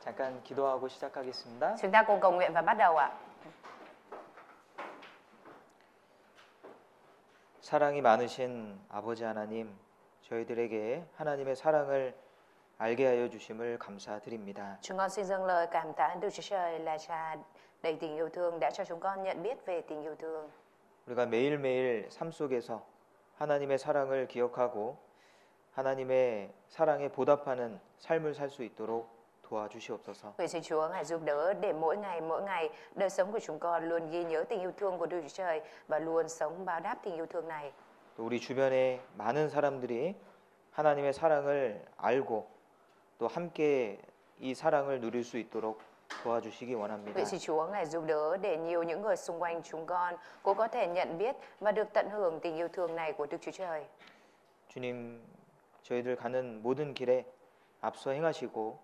잠깐 기도하고 시작하겠습니다. Chúng ta cùng cầu nguyện và bắt đầu ạ. 사랑이 많으신 아버지 하나님, 저희들에게 하나님의 사랑을 알게 하여 주심을 감사드립니다. Chúng con xin dâng lời cảm tạ Đức Chúa Trời là Cha đầy tình yêu thương đã cho chúng con nhận biết về tình yêu thương. 우리가 매일매일 삶 속에서 하나님의 사랑을 기억하고 하나님의 사랑에 보답하는 삶을 살 수 있도록 도와주시옵소서. Nguyện xin Chúa Ngài giúp đỡ để mỗi ngày đời sống của chúng con luôn ghi nhớ tình yêu thương của Đức Chúa Trời và luôn sống báo đáp tình yêu thương này. 또 우리 주변에 많은 사람들이 하나님의 사랑을 알고 또 함께 이 사랑을 누릴 수 있도록 도와주시기 원합니다. Nguyện xin Chúa Ngài giúp đỡ để nhiều những người xung quanh chúng con cũng có thể nhận biết và được tận hưởng tình yêu thương này của Đức Chúa Trời. 주님, 저희들 가는 모든 길에 앞서 행하시고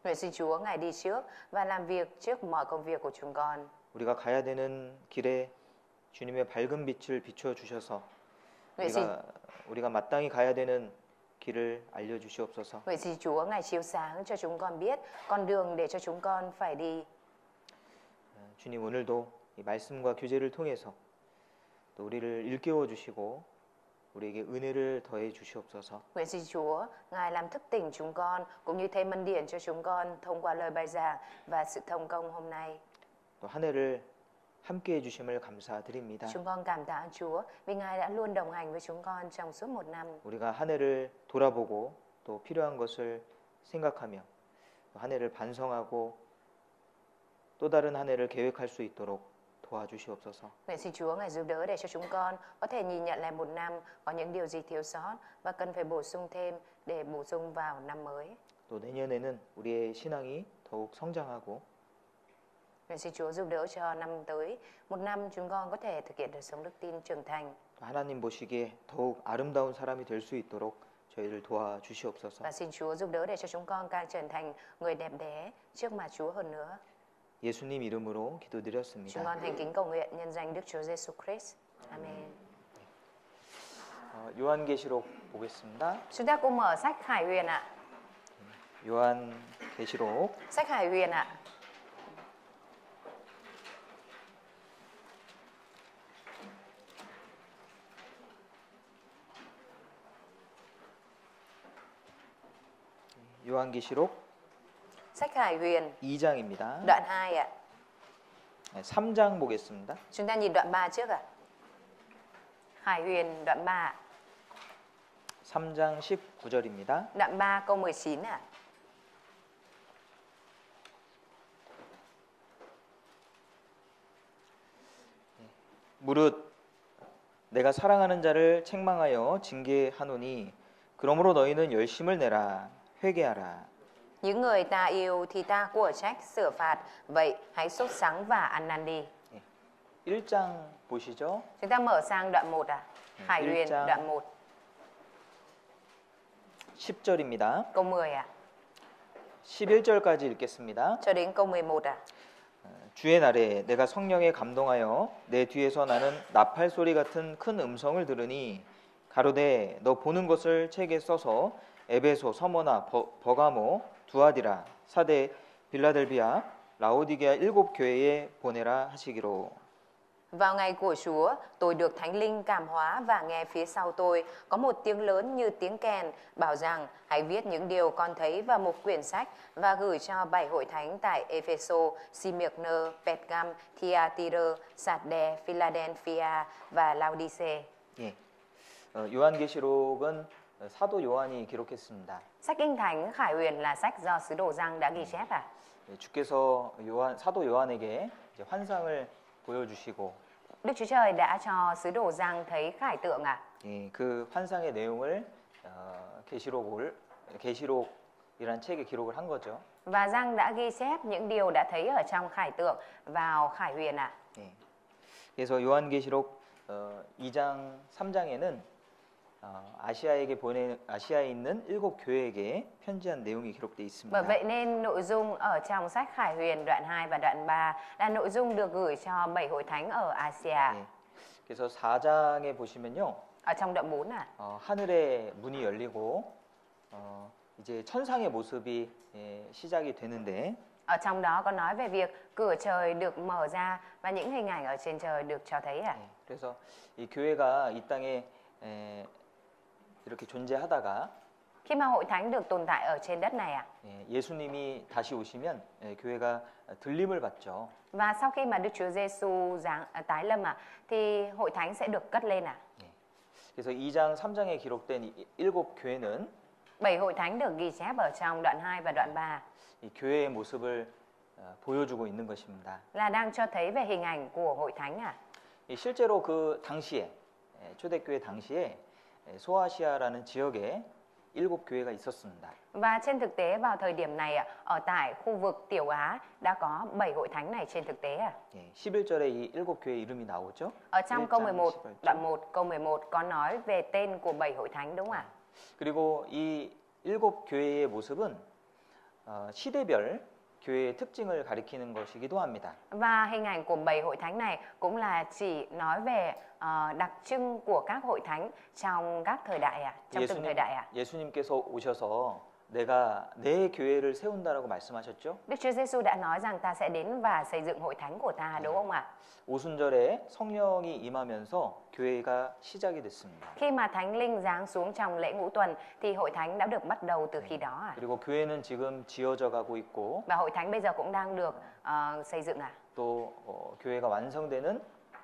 Nguyện xin Chúa Ngài đi trước và làm việc trước mọi công việc của chúng con. 우리가 가야 되는 길에 주님의 밝은 빛을 비춰 주셔서 우리가 마땅히 가야 되는 길을 알려 주시옵소서. Nguyện xin Chúa Ngài chiếu sáng cho chúng con biết con đường để cho chúng con phải đi. 주님, 오늘도 이 말씀과 교제를 통해서 또 우리를 일깨워 주시고 우리에게 은혜를 더해 주시옵소서. Nguyện xin Chúa Ngài làm thức tỉnh chúng con cũng như thêm ân điển cho chúng con thông qua lời bài giảng và sự thông công hôm nay. 또 한 해를 함께 해 주심을 감사드립니다. Chúng con cảm tạ Chúa vì Ngài đã luôn đồng hành với chúng con trong suốt một năm. 우리가 한 해를 돌아보고 또 필요한 것을 생각하며 한 해를 반성하고 또 다른 한 해를 계획할 수 있도록 도와주시옵소서. Nguyện xin Chúa Ngài giúp đỡ để cho chúng con có thể nhìn nhận lại một năm có những điều gì thiếu sót và cần phải bổ sung thêm để bổ sung vào năm mới. 또 내년에는 우리의 신앙이 더욱 성장하고 Nguyện xin Chúa giúp đỡ cho năm tới một năm chúng con có thể thực hiện đời sống đức tin trưởng thành. 하나님 보시기에 더욱 아름다운 사람이 될 수 있도록 저희를 도와주시옵소서. Và xin Chúa giúp đỡ để cho chúng con càng trở thành người đẹp đẽ trước mặt Chúa hơn nữa. 예수님 이름으로 Chúng 기도드렸습니다. con thành kính cầu nguyện nhân danh Đức Chúa Giêsu Christ. Amen. 요한계시록 보겠습니다. Chúng ta cùng mở sách Khải Huyền ạ. 요한계시록 Sách Khải Huyền ạ. 요한계시록 Sách Khải Huyền 2장입니다. đoạn 2 ạ. 3장 보겠습니다. Chúng ta nhìn đoạn 3 trước ạ. Khải Huyền đoạn 3 ạ. 3장 19절입니다. Đoạn 3 câu 19 ạ. 무릇 내가 사랑하는 자를 책망하여 징계하노니 그러므로 너희는 열심을 내라 회개하라. Những người ta yêu thì ta của trách sửa phạt, vậy hãy sốt sắng và ăn năn đi. 1장 보시죠. Chúng ta mở sang đoạn 1 ạ. Khải Huyền 1장 đoạn 1 10절입니다. câu 10 ạ. 11절까지 읽겠습니다. Cho đến câu 11 ạ. 주의 날에 내가 성령에 감동하여 내 뒤에서 나는 나팔 소리 같은 큰 음성을 들으니 가로되 너 보는 것을 책에 써서 에베소, 서머나, 버가모, 두아디라, 사데, 빌라델비아, 라오디게아 7교회에 보내라 하시기로. Vào ngày của Chúa, tôi được Thánh Linh cảm hóa và nghe phía sau tôi có một tiếng lớn như tiếng kèn bảo rằng hãy viết những điều con thấy vào một quyển sách và gửi cho 7 hội thánh tại Epheso, Smyrna, Pergam, Thyatira, Sardes, Philadelphia và Laodice. 예, 요한계시록은 사도 요한이 기록했습니다. Sách Kinh Thánh Khải Huyền là sách do sứ đồ Giăng đã ghi chép ạ. 주께서 사도 요한에게 이제 환상을 보여주시고 Đức Chúa Trời đã cho sứ đồ Giăng thấy khải tượng ạ. 예, 그 환상의 내용을 계시록이라는 책에 기록을 한 거죠. Và Giăng đã ghi chép những điều đã thấy ở trong khải tượng vào Khải Huyền ạ. 예, 그래서 요한계시록 2장 3장에는 아시아에 있는 7교회에게 편지한 내용이 기록되어 있습니다. Bởi vậy nên nội dung ở trong sách Khải Huyền đoạn 2 và đoạn 3 là nội dung được gửi cho 7 hội thánh ở Asia. 예, 그래서 4장에 보시면요. Ở trong đoạn 4 ạ. 하늘의 문이 열리고 이제 천상의 모습이 시작이 되는데 Ở trong đó có nói về việc cửa trời được mở ra và những hình ảnh ở trên trời được cho thấy à? 그래서 이 교회가 이 땅에 이렇게 존재하다가 Khi mà hội thánh được tồn tại ở trên đất này à? 예수님이 다시 오시면 교회가 들림을 받죠. Và sau khi mà Đức Chúa Giêsu tái lâm à, thì hội thánh sẽ được cất lên à? 그래서 2장, 3장에 기록된 이 7교회는 7 hội thánh được ghi chép ở trong đoạn 2 và đoạn 3 이 교회의 모습을 보여주고 있는 것입니다. là đang cho thấy về hình ảnh của hội thánh à? 실제로 그 당시에 초대교회 당시에 소아시아라는 지역에 7교회가 있었습니다. Và trên thực tế vào thời điểm này ở tại khu vực Tiểu Á đã có 7 hội thánh này trên thực tế à? 11절에 이 7교회 이름이 나오죠. Ở trong câu 11, 11절. đoạn 1, câu 11 có nói về tên của 7 hội thánh đúng không ạ? 그리고 이 7교회의 모습은 시대별 교회의 특징을 가리키는 것이기도 합니다. Và hình ảnh của 7 hội thánh này cũng là chỉ nói về đặc trưng của các hội thánh trong các thời đại à? Trong từng thời đại à? 예수님께서 오셔서 내가 내 교회를 세운다라고 말씀하셨죠. Đức Chúa Giêsu đã nói rằng ta sẽ đến và xây dựng hội thánh của ta đúng không ạ? 오순절에 성령이 임하면서 교회가 시작이 됐습니다. Khi mà Thánh Linh giáng xuống trong lễ Ngũ Tuần thì hội thánh đã được bắt đầu từ khi đó à? 그리고 교회는 지금 지어져 가고 있고 Và hội thánh bây giờ cũng đang được xây dựng à? 또 교회가 완성되는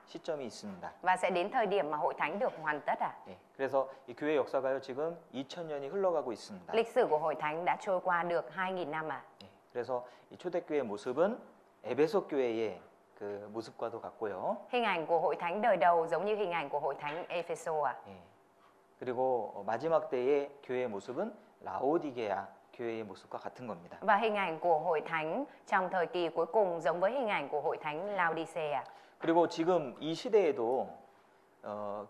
시점이 있습니다. Và sẽ đến thời điểm mà hội thánh được hoàn tất à? 그래서 이 교회 역사가요 지금 2000년이 흘러가고 있습니다. Lịch sử của hội thánh đã trôi qua được 2000 năm à? 그래서 이 초대교회 모습은 에베소 교회의 그 모습과도 같고요. Hình ảnh của hội thánh đời đầu giống như hình ảnh của hội thánh Epheso à? 그리고 마지막 때의 교회의 모습은 라오디게아 교회의 모습과 같은 겁니다. Và hình ảnh của hội thánh trong thời kỳ cuối cùng giống với hình ảnh của hội thánh Laodicea. 그리고 지금 이 시대에도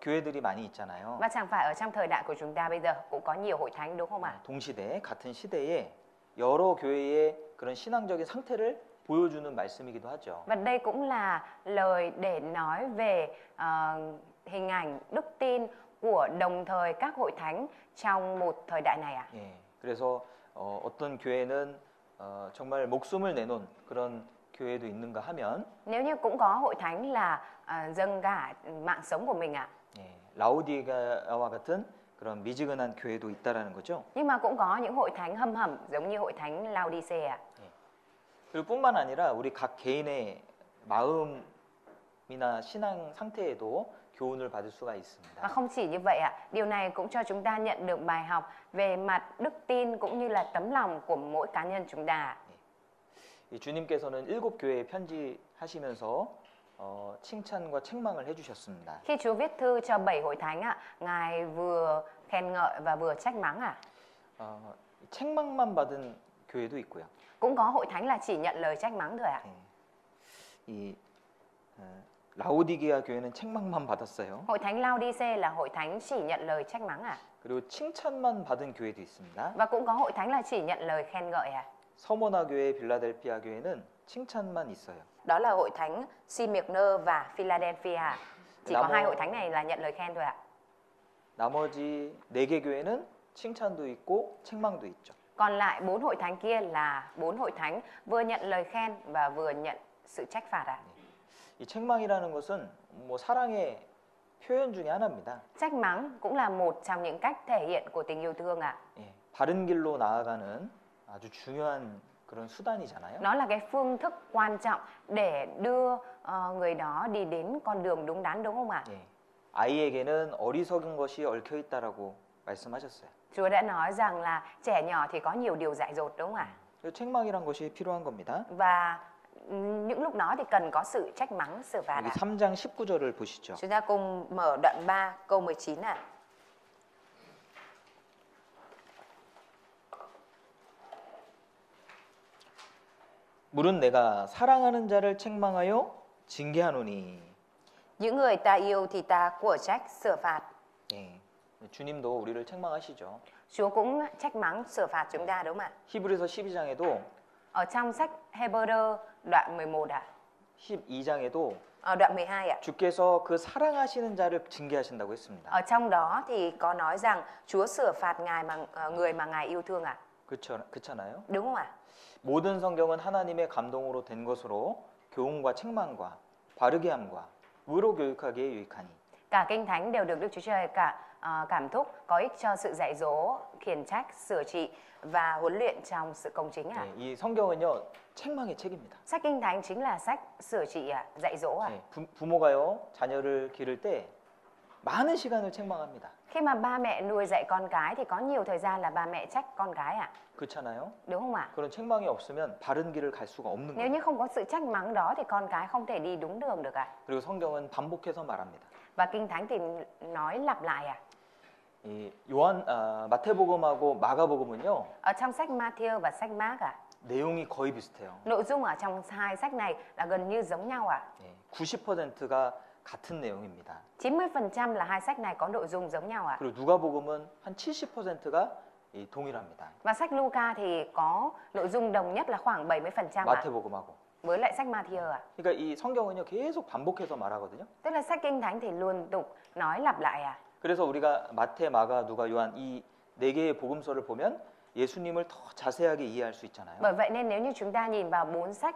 교회들이 많이 있잖아요. Và chẳng phải ở trong thời đại của chúng ta bây giờ cũng có nhiều hội thánh đúng không ạ? 동시대 같은 시대에 여러 교회의 그런 신앙적인 상태를 보여주는 말씀이기도 하죠. Và đây cũng là lời để nói về hình ảnh đức tin của đồng thời các hội thánh trong một thời đại này à? 그래서 어떤 교회는 정말 목숨을 내놓은 그런 교회도 있는가 하면 Nếu như cũng có hội thánh là dâng cả mạng sống của mình ạ. 라오디게아와 같은 그런 미지근한 교회도 있다라는 거죠. Nhưng mà cũng có những hội thánh hâm hẩm giống như hội thánh Laodicea. 그리고 뿐만 아니라 우리 각 개인의 마음이나 신앙 상태에도 교훈을 받을 수가 있습니다. Và không chỉ như vậy ạ, điều này cũng cho chúng ta nhận được bài học về mặt đức tin cũng như là tấm lòng của mỗi cá nhân chúng ta. 주님께서는 7교회에 편지하시면서 칭찬과 책망을 해주셨습니다. Khi Chúa viết thư cho 7 hội thánh ạ, Ngài vừa khen ngợi và vừa trách mắng ạ. 책망만 받은 교회도 있고요. Cũng có hội thánh là chỉ nhận lời trách mắng thôi ạ. 이 라오디게아 교회는 책망만 받았어요. Hội thánh Laodice là hội thánh chỉ nhận lời trách mắng ạ. 그리고 칭찬만 받은 교회도 있습니다. Và cũng có hội thánh là chỉ nhận lời khen ngợi ạ. 서머나 교회, 빌라델피아 교회는 칭찬만 있어요. Đó là hội thánh Smyrna và Philadelphia. Chỉ có hai hội thánh này là nhận lời khen thôi ạ. 나머지 4개 교회는 칭찬도 있고 책망도 있죠. Còn lại 4 hội thánh kia là 4 hội thánh vừa nhận lời khen và vừa nhận sự trách phạt ạ. 이 책망이라는 것은 뭐 사랑의 표현 중에 하나입니다. Trách mắng cũng là một trong những cách thể hiện của tình yêu thương ạ. 바른 길로 나아가는 아주 중요한 그런 수단이잖아요. Nó là cái phương thức quan trọng để đưa người đó đi đến con đường đúng đắn đúng không ạ? 아이에게는 어리석은 것이 얽혀 있다라고 말씀하셨어요. Chúa đã nói rằng là trẻ nhỏ thì có nhiều điều dại dột đúng không ạ? 책망이란 것이 필요한 겁니다. Và những lúc đó thì cần có sự trách mắng xử phạt 여기 ạ. 3장 19절을 보시죠. Chúng ta cùng mở đoạn 3 câu 19 ạ. 물은 내가 사랑하는 자를 책망하여 징계하노니. Những người ta yêu thì ta của trách xử phạt. 주님도 우리를 책망하시죠. Chúa cũng trách mắng xử phạt chúng ta đúng không ạ? 히브리서 12장에도 Ở trong sách Hebrew đoạn 11 ạ. 12장에도 Ở đoạn 12 ạ. 주께서 그 사랑하시는 자를 징계하신다고 했습니다. Ở trong đó thì có nói rằng Chúa xử phạt người mà Ngài yêu thương ạ. 그렇잖아요. Đúng không ạ? 모든 성경은 하나님의 감동으로 된 것으로 교훈과 책망과 바르게 함과 의로 교육하기에 유익하니. Cả kinh thánh đều được Đức Chúa Trời cảm thúc, có ích cho sự dạy dỗ, khiển trách, sửa trị và huấn luyện trong sự công chính ạ. 예, 이 성경은요 책망의 책입니다. Sách kinh thánh chính là sách sửa trị dạy dỗ ạ. 예, 부모가요 자녀를 기를 때 많은 시간을 책망합니다. Khi mà ba mẹ nuôi dạy con cái thì có nhiều thời gian là ba mẹ trách con cái ạ. 그렇잖아요. Đúng không ạ? 그런 책망이 없으면 바른 길을 갈 수가 없는 Nếu 거예요. như không có sự trách mắng đó thì con cái không thể đi đúng đường được ạ. 그리고 성경은 반복해서 말합니다. Và kinh thánh thì nói lặp lại ạ. 이 마태복음하고 마가복음은요 Ở trong sách Matthew và sách Mark ạ, 내용이 거의 비슷해요. nội dung ở trong hai sách này là gần như giống nhau ạ. 예, 90%가 같은 내용입니다. 90% là hai sách này có nội dung giống nhau ạ. 그리고 누가복음은 한 70%가 동일합니다. Và sách Luca thì có nội dung đồng nhất là khoảng 70% ạ. 마태복음하고. Với lại sách Matthew ạ. 그러니까 이 성경은요 계속 반복해서 말하거든요. Tức là sách kinh thánh thì liên tục nói lặp lại ạ. 그래서 우리가 마태, 마가, 누가, 요한 이 네 개의 복음서를 보면 예수님을 더 자세하게 이해할 수 있잖아요. Bởi vậy nên nếu như chúng ta nhìn vào 4 sách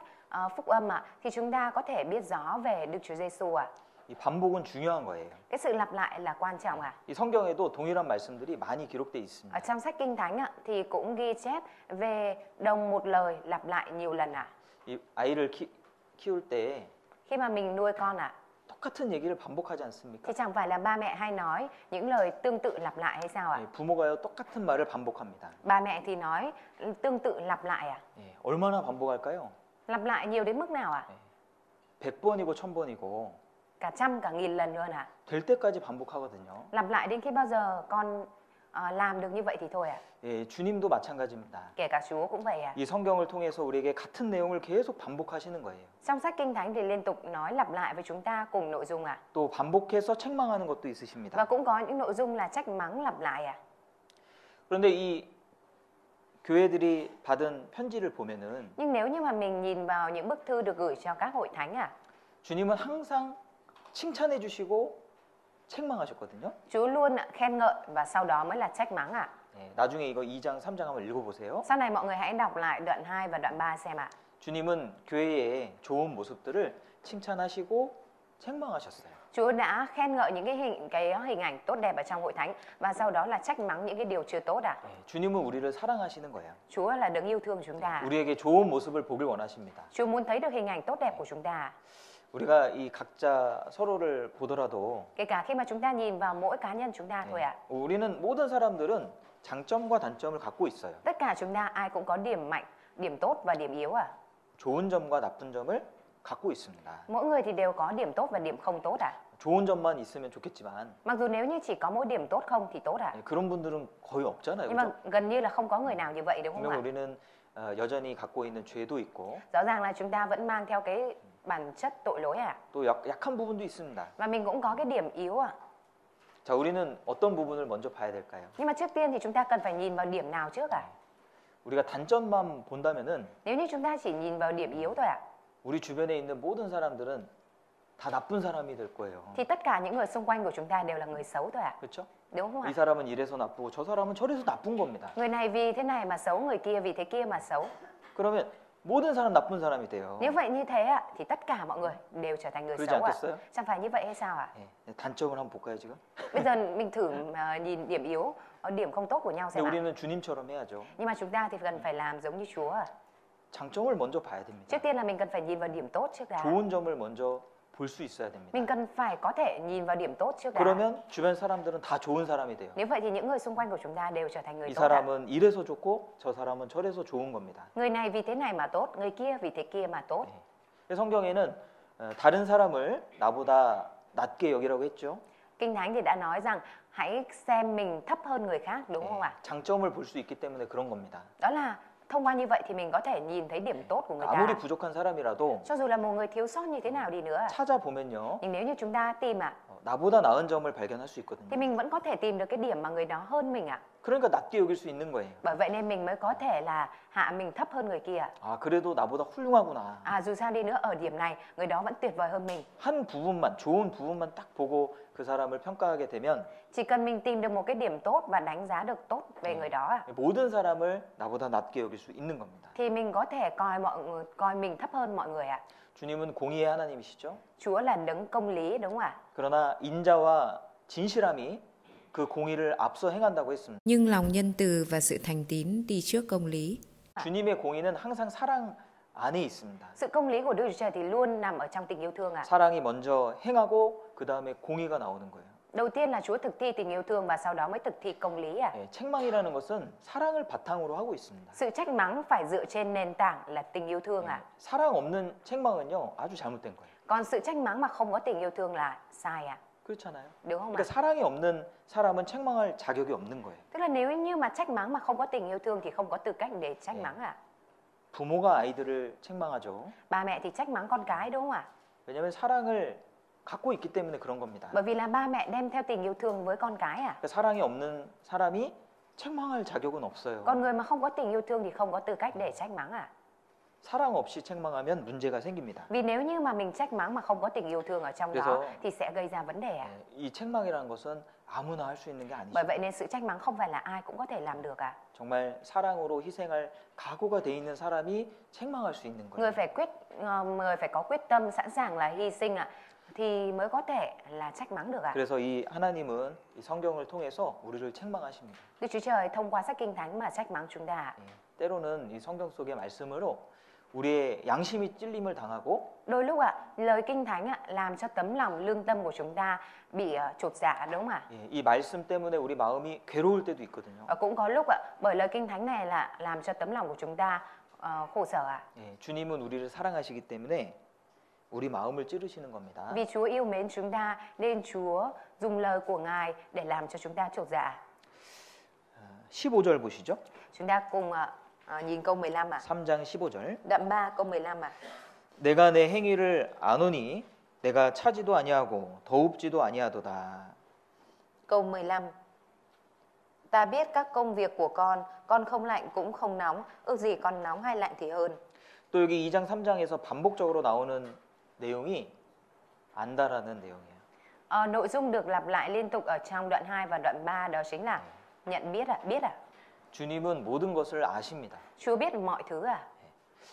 phúc âm ạ, thì chúng ta có thể biết rõ về Đức Chúa Giêsu ạ. 이 반복은 중요한 거예요. Cái sự lặp lại là quan trọng ạ. 이 성경에도 동일한 말씀들이 많이 기록돼 Ở 있습니다. trong sách kinh thánh ạ, thì cũng ghi chép về đồng một lời lặp lại nhiều lần ạ. 이 아이를 키울 때 Khi mà mình nuôi con ạ, 똑같은 얘기를 반복하지 않습니까? thì chẳng phải là ba mẹ hay nói những lời tương tự lặp lại hay sao ạ? 예, 부모가요 똑같은 말을 반복합니다. Ba mẹ thì nói tương tự lặp lại ạ. 예, 얼마나 반복할까요? Lặp lại nhiều đến mức nào ạ? 100번이고 1000번이고 Cả trăm cả nghìn lần luôn ạ. 될 때까지 반복하거든요. Lặp lại đến khi bao giờ con làm được như vậy thì thôi ạ. 예, 주님도 마찬가지입니다. Kể cả Chúa cũng vậy ạ. 이 성경을 통해서 우리에게 같은 내용을 계속 반복하시는 거예요. Trong sách kinh thánh thì liên tục nói lặp lại với chúng ta cùng nội dung ạ. 또 반복해서 책망하는 것도 Và 있으십니다. cũng có những nội dung là trách mắng lặp lại ạ. 그런데 이 교회들이 받은 편지를 보면은 Nhưng nếu như mà mình nhìn vào những bức thư được gửi cho các hội thánh ạ, 주님은 항상 칭찬해 주시고 책망하셨거든요. Chúa luôn khen ngợi và sau đó mới là trách mắng ạ. 예, 나중에 이거 2장, 3장 한번 읽어보세요. Sau này mọi người hãy đọc lại đoạn 2 và đoạn 3 xem ạ. 주님은 교회의 좋은 모습들을 칭찬하시고 책망하셨어요. Chúa đã khen ngợi những cái hình ảnh tốt đẹp ở trong hội thánh và sau đó là trách mắng những cái điều chưa tốt ạ. 예, 주님은 우리를 사랑하시는 거예요. Chúa là đấng yêu thương chúng ta. 우리에게 좋은 모습을 보길 원하십니다. Chúa muốn thấy được hình ảnh tốt đẹp của chúng ta. 우리가 이 각자 서로를 보더라도 Kể cả khi mà chúng ta nhìn vào mỗi cá nhân chúng ta thôi ạ. 우리는 모든 사람들은 장점과 단점을 갖고 있어요. Tất cả chúng ta ai cũng có điểm mạnh, điểm tốt và điểm yếu ạ. 좋은 점과 나쁜 점을 갖고 있습니다. Mỗi người thì đều có điểm tốt và điểm không tốt ạ. 좋은 점만 있으면 좋겠지만 Mặc dù nếu như chỉ có mỗi điểm tốt không thì tốt ạ. 그런 분들은 거의 없잖아요. Nhưng mà 그죠? gần như là không có người nào như vậy đúng không 분명 ạ? 우리는 여전히 갖고 있는 죄도 있고 Rõ ràng là chúng ta vẫn mang theo cái bản chất tội lỗi ạ. 또 약한 부분도 있습니다. Và mình cũng có cái điểm yếu ạ. 자, 우리는 어떤 부분을 먼저 봐야 될까요? Nhưng mà trước tiên thì chúng ta cần phải nhìn vào điểm nào trước ạ? 우리가 단점만 본다면은 Nếu như chúng ta chỉ nhìn vào điểm yếu thôi ạ, 우리 주변에 있는 모든 사람들은 다 나쁜 사람이 될 거예요. thì tất cả những người xung quanh của chúng ta đều là người xấu thôi ạ. 그렇죠? Đúng không ạ? 이 사람은 이래서 나쁘고 저 사람은 저래서 나쁜 겁니다. Người này vì thế này mà xấu, người kia vì thế kia mà xấu. 그러면 모든 사람 나쁜 사람이 돼요. Nếu vậy như thế ạ, thì tất cả mọi người đều trở thành người 그러지 xấu ạ. 않겠어요? Chẳng phải như vậy hay sao ạ? 예, 단점을 한번 볼까요 지금? Bây giờ mình thử nhìn điểm yếu, điểm không tốt của nhau 근데 xem ạ. 우리는 주님처럼 해야죠. Nhưng mà chúng ta thì cần phải làm giống như Chúa ạ. 장점을 먼저 봐야 됩니다. Trước tiên là mình cần phải nhìn vào điểm tốt trước đã. 좋은 점을 먼저 볼 수 있어야 됩니다. Mình cần phải có thể nhìn vào điểm tốt trước đã. 그러면 주변 사람들은 다 좋은 사람이 돼요. Nếu vậy thì những người xung quanh của chúng ta đều trở thành người 이 tốt ạ. 사람은 이래서 좋고 저 사람은 저래서 좋은 겁니다. Người này vì thế này mà tốt, người kia vì thế kia mà tốt. 예. 성경에는 다른 사람을 나보다 낮게 여기라고 했죠. Kinh Thánh thì đã nói rằng hãy xem mình thấp hơn người khác, đúng không ạ? 장점을 볼 수 있기 때문에 그런 겁니다. Đó là thông qua như vậy thì mình có thể nhìn thấy điểm tốt của người 아무리 ta. 부족한 사람이라도 Cho dù là một người thiếu sót như thế nào đi nữa. 찾아보면요. Nhưng nếu như chúng ta tìm ạ, 나보다 나은 점을 발견할 수 thì 있거든요. mình vẫn có thể tìm được cái điểm mà người đó hơn mình ạ. 그러니까 낮게 여길 수 있는 거예요. Bởi vậy nên mình mới có thể là hạ mình thấp hơn người kia. 아, 그래도 나보다 훌륭하구나. Dù sao đi nữa ở điểm này người đó vẫn tuyệt vời hơn mình. 한 부분만, 좋은 부분만 딱 보고 그 사람을 평가하게 되면 Chỉ cần mình tìm được một cái điểm tốt và đánh giá được tốt về người đó 모든 사람을 나보다 낮게 여길 수 있는 겁니다. thì mình có thể coi mình thấp hơn mọi người ạ. 주님은 공의의 하나님이시죠. Chúa là đấng công lý đúng không ạ? 그러나 인자와 진실함이 그 공의를 앞서 행한다고 했습니다. Nhưng lòng nhân từ và sự thành tín đi trước công lý. 주님의 공의는 항상 사랑 안에 있습니다. Sự công lý của Đức Chúa Trời thì luôn nằm ở trong tình yêu thương ạ. 사랑이 먼저 행하고 그 다음에 공의가 나오는 거예요. Đầu tiên là Chúa thực thi tình yêu thương và sau đó mới thực thi công lý ạ. 예, 책망이라는 것은 사랑을 바탕으로 하고 있습니다. Sự trách mắng phải dựa trên nền tảng là tình yêu thương ạ. 사랑 없는 책망은요 아주 잘못된 거예요. Còn sự trách mắng mà không có tình yêu thương là sai ạ. 그렇잖아요. Đúng không 그러니까 ạ? 사랑이 없는 사람은 책망할 자격이 없는 거예요. Tức là nếu như mà trách mắng mà không có tình yêu thương thì không có tư cách để trách mắng ạ. 부모가 아이들을 책망하죠. Ba mẹ thì trách mắng con cái đúng không ạ? 왜냐하면 사랑을 갖고 있기 때문에 그런 겁니다. Bởi vì là ba mẹ đem theo tình yêu thương với con cái ạ. 그러니까 사랑이 없는 사람이 책망할 자격은 없어요. Còn người mà không có tình yêu thương thì không có tư cách để trách mắng ạ. 사랑 없이 책망하면 문제가 생깁니다. Vì nếu như mà mình trách mắng mà không có tình yêu thương ở trong đó 그래서 thì sẽ gây ra vấn đề ạ. 이 책망이라는 것은 아무나 할 수 있는 게 Bởi 아니죠. vậy nên sự trách mắng không phải là ai cũng có thể làm được ạ. 정말 사랑으로 희생할 각오가 돼 있는 사람이 책망할 수 있는 거예요. Người phải có quyết tâm sẵn sàng là hy sinh ạ thì mới có thể là trách mắng được ạ. 그래서 이 하나님은 이 성경을 통해서 우리를 책망하십니다. Đức Chúa Trời thông qua sách Kinh Thánh mà trách mắng chúng ta ạ. 때로는 이 성경 속의 말씀으로 우리의 양심이 찔림을 당하고 Đôi lúc ạ, lời Kinh Thánh ạ làm cho tấm lòng lương tâm của chúng ta bị chột dạ đúng không ạ? 이 말씀 때문에 우리 마음이 괴로울 때도 있거든요. Và cũng có lúc ạ, bởi lời Kinh Thánh này là làm cho tấm lòng của chúng ta khổ sở ạ. 주님은 우리를 사랑하시기 때문에 우리 마음을 찌르시는 겁니다. Vì Chúa yêu mến chúng ta nên Chúa dùng lời của Ngài để làm cho chúng ta chột dạ. 15절 보시죠. Chúng ta cùng nhìn câu 15 ạ. 3장 15절. Đoạn 3 câu 15 ạ. 내가 내 행위를 아노니 내가 차지도 아니하고 더웁지도 아니하도다. Câu 15. Ta biết các công việc của con không lạnh cũng không nóng, ước gì con nóng hay lạnh thì hơn. 또 여기 2장 3장에서 반복적으로 나오는 내용이 안다라는 내용이에요. Nội dung được lặp lại liên tục ở trong đoạn 2 và đoạn 3 đó chính là nhận biết ạ, biết ạ. 주님은 모든 것을 아십니다. Chúa biết mọi thứ à?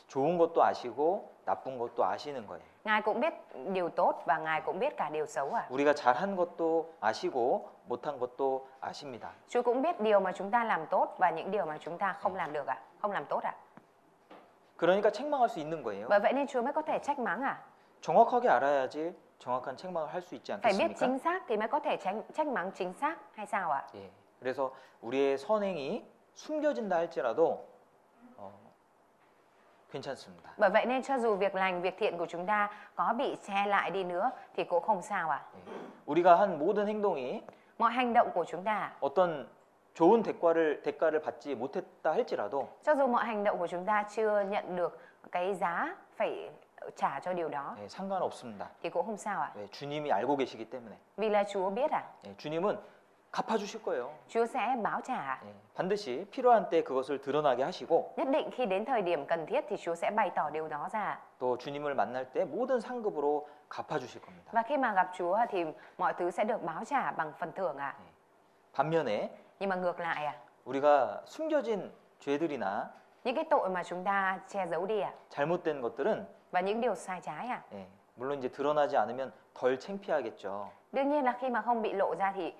좋은 것도 아시고 나쁜 것도 아시는 거예요. Ngài cũng biết điều tốt và Ngài cũng biết cả điều xấu à? 우리가 잘한 것도 아시고 못한 것도 아십니다. Chúa cũng biết điều mà chúng ta làm tốt và những điều mà chúng ta không làm được ạ, không làm tốt ạ. 그러니까 책망할 수 있는 거예요. Bởi vậy nên Chúa mới có thể trách mắng à? 정확하게 알아야지 정확한 책망을 할 수 있지 Phải biết 않겠습니까? chính xác thì mới có thể trách mắng chính xác hay sao ạ? 예. 그래서 우리의 선행이 숨겨진다 할지라도 괜찮습니다. Bởi vậy nên cho dù việc lành, việc thiện của chúng ta có bị che lại đi nữa thì cũng không sao ạ. 예. 우리가 한 모든 행동이 Mọi hành động của chúng ta, 어떤 좋은 대가를 받지 못했다 할지라도 cho dù mọi hành động của chúng ta chưa nhận được cái giá phải trả cho điều đó 예, 상관없습니다. thì cũng không sao ạ. 예, 주님이 알고 계시기 때문에 Vì là Chúa biết à? 예, 주님은 갚아주실 거예요. Chúa sẽ báo trả ạ. 예, 반드시 필요한 때 그것을 드러나게 하시고 Nhất định khi đến thời điểm cần thiết thì Chúa sẽ bày tỏ điều đó ra. 또 주님을 만날 때 모든 상급으로 갚아주실 겁니다. Và khi mà gặp Chúa thì mọi thứ sẽ được báo trả bằng phần thưởng ạ. 반면에 Nhưng mà ngược lại ạ, 우리가 숨겨진 죄들이나 những cái tội mà chúng ta che giấu đi ạ 잘못된 것들은 và những điều sai trái ạ, 예, 물론 이제 드러나지 않으면 덜 창피하겠죠. đương nhiên là khi mà không bị lộ ra thì